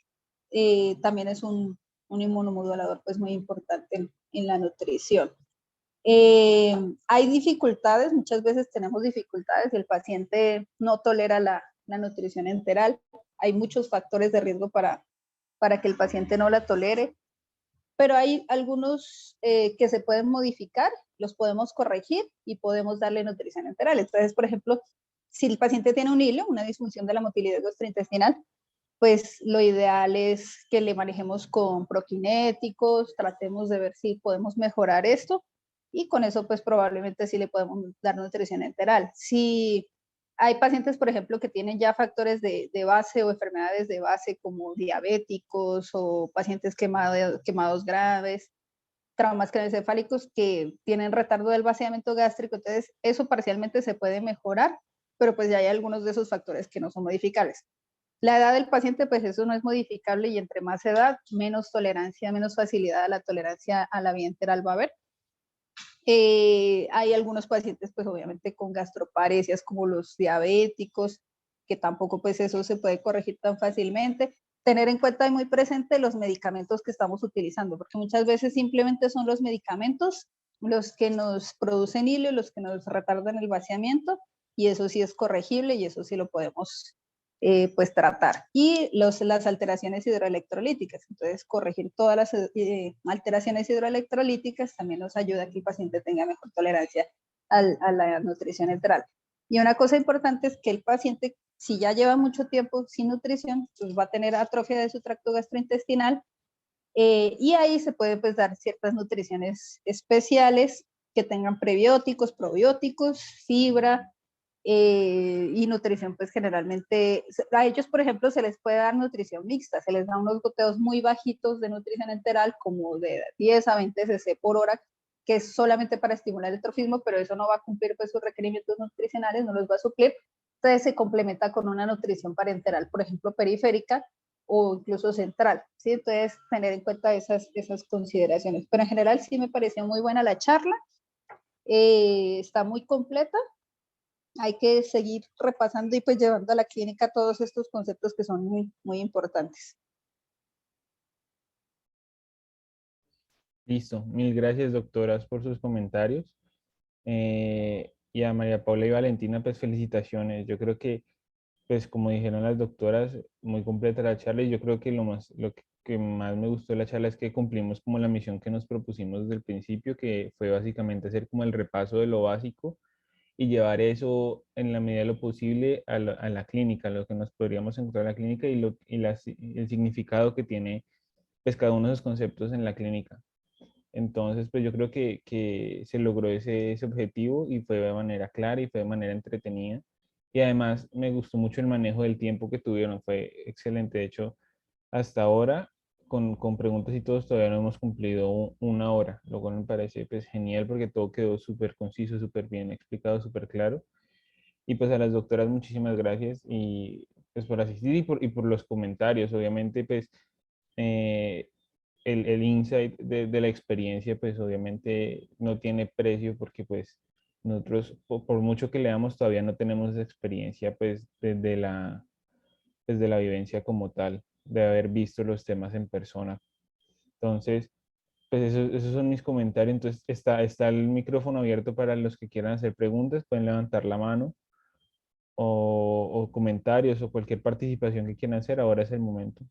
S5: también es un inmunomodulador pues muy importante en la nutrición. Hay dificultades, muchas veces tenemos dificultades, el paciente no tolera la nutrición enteral, hay muchos factores de riesgo para que el paciente no la tolere, pero hay algunos que se pueden modificar, los podemos corregir y podemos darle nutrición enteral. Entonces, por ejemplo, si el paciente tiene un hilo, una disfunción de la motilidad gastrointestinal, pues lo ideal es que le manejemos con prokinéticos, tratemos de ver si podemos mejorar esto, y con eso pues probablemente sí le podemos dar nutrición enteral. Si hay pacientes, por ejemplo, que tienen ya factores de base o enfermedades de base como diabéticos o pacientes quemados graves, traumas craneoencefálicos que tienen retardo del vaciamiento gástrico, entonces eso parcialmente se puede mejorar, pero pues ya hay algunos de esos factores que no son modificables. La edad del paciente, pues eso no es modificable y entre más edad, menos tolerancia, menos facilidad a la tolerancia a la vía enteral va a haber. Hay algunos pacientes, pues obviamente con gastroparesias como los diabéticos, que tampoco pues eso se puede corregir tan fácilmente. Tener en cuenta y muy presente los medicamentos que estamos utilizando, porque muchas veces simplemente son los medicamentos los que nos producen hilo, los que nos retardan el vaciamiento, y eso sí es corregible y eso sí lo podemos pues tratar. Y las alteraciones hidroelectrolíticas, entonces corregir todas las alteraciones hidroelectrolíticas también nos ayuda a que el paciente tenga mejor tolerancia a la nutrición enteral. Y una cosa importante es que el paciente, si ya lleva mucho tiempo sin nutrición, pues va a tener atrofia de su tracto gastrointestinal, y ahí se puede pues dar ciertas nutriciones especiales que tengan prebióticos, probióticos, fibra, y nutrición pues generalmente, a ellos por ejemplo se les puede dar nutrición mixta, se les da unos goteos muy bajitos de nutrición enteral como de 10 a 20 cc por hora, que es solamente para estimular el trofismo, pero eso no va a cumplir pues sus requerimientos nutricionales, no los va a suplir, entonces se complementa con una nutrición parenteral, por ejemplo periférica o incluso central, ¿sí? Entonces tener en cuenta esas consideraciones, pero en general sí me pareció muy buena la charla, está muy completa. Hay que seguir repasando y pues llevando a la clínica todos estos conceptos que son muy, muy importantes.
S1: Listo. Mil gracias, doctoras, por sus comentarios. Y a María Paula y Valentina, pues felicitaciones. Yo creo que, pues como dijeron las doctoras, muy completa la charla y yo creo que lo que más me gustó de la charla es que cumplimos como la misión que nos propusimos desde el principio, que fue básicamente hacer como el repaso de lo básico y llevar eso en la medida de lo posible a la clínica, lo que nos podríamos encontrar en la clínica y el significado que tiene pues cada uno de esos conceptos en la clínica. Entonces, pues yo creo que se logró ese objetivo y fue de manera clara y fue de manera entretenida. Y además me gustó mucho el manejo del tiempo que tuvieron, fue excelente. De hecho, hasta ahora, con preguntas y todos, todavía no hemos cumplido una hora, lo cual me parece pues genial porque todo quedó súper conciso, súper bien explicado, súper claro. Y pues a las doctoras muchísimas gracias y pues por asistir y por los comentarios. Obviamente pues eh, el insight de la experiencia pues obviamente no tiene precio porque pues nosotros por mucho que leamos todavía no tenemos esa experiencia pues desde la vivencia como tal, de haber visto los temas en persona. Entonces, pues esos son mis comentarios. Entonces está el micrófono abierto para los que quieran hacer preguntas, pueden levantar la mano o comentarios o cualquier participación que quieran hacer, ahora es el momento.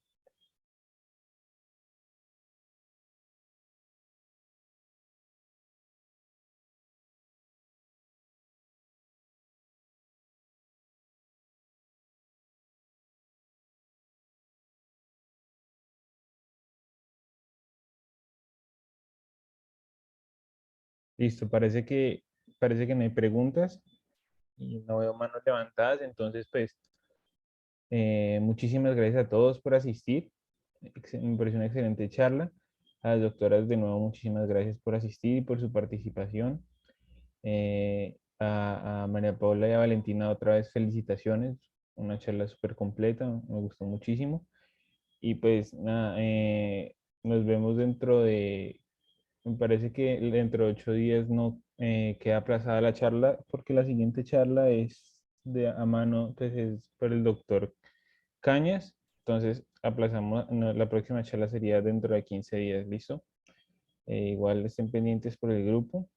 S1: Listo, parece que no hay preguntas y no veo manos levantadas, entonces pues muchísimas gracias a todos por asistir. Me pareció una excelente charla. A las doctoras de nuevo muchísimas gracias por asistir y por su participación. A María Paula y a Valentina otra vez felicitaciones, una charla súper completa, me gustó muchísimo. Y pues nada, nos vemos me parece que dentro de 8 días no queda aplazada la charla porque la siguiente charla es a mano, pues es por el doctor Cañas. Entonces aplazamos, no, la próxima charla sería dentro de 15 días, ¿listo? Igual estén pendientes por el grupo.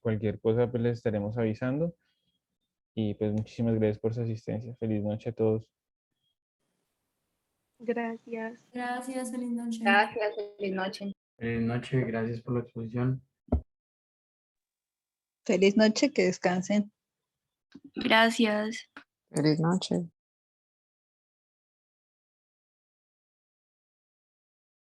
S1: Cualquier cosa pues les estaremos avisando. Y pues muchísimas gracias por su asistencia. Feliz noche a todos.
S2: Gracias.
S3: Gracias, feliz noche.
S2: Gracias, feliz noche.
S6: Buenas noches, gracias por la exposición.
S5: Feliz noche, que descansen.
S2: Gracias.
S4: Feliz noche.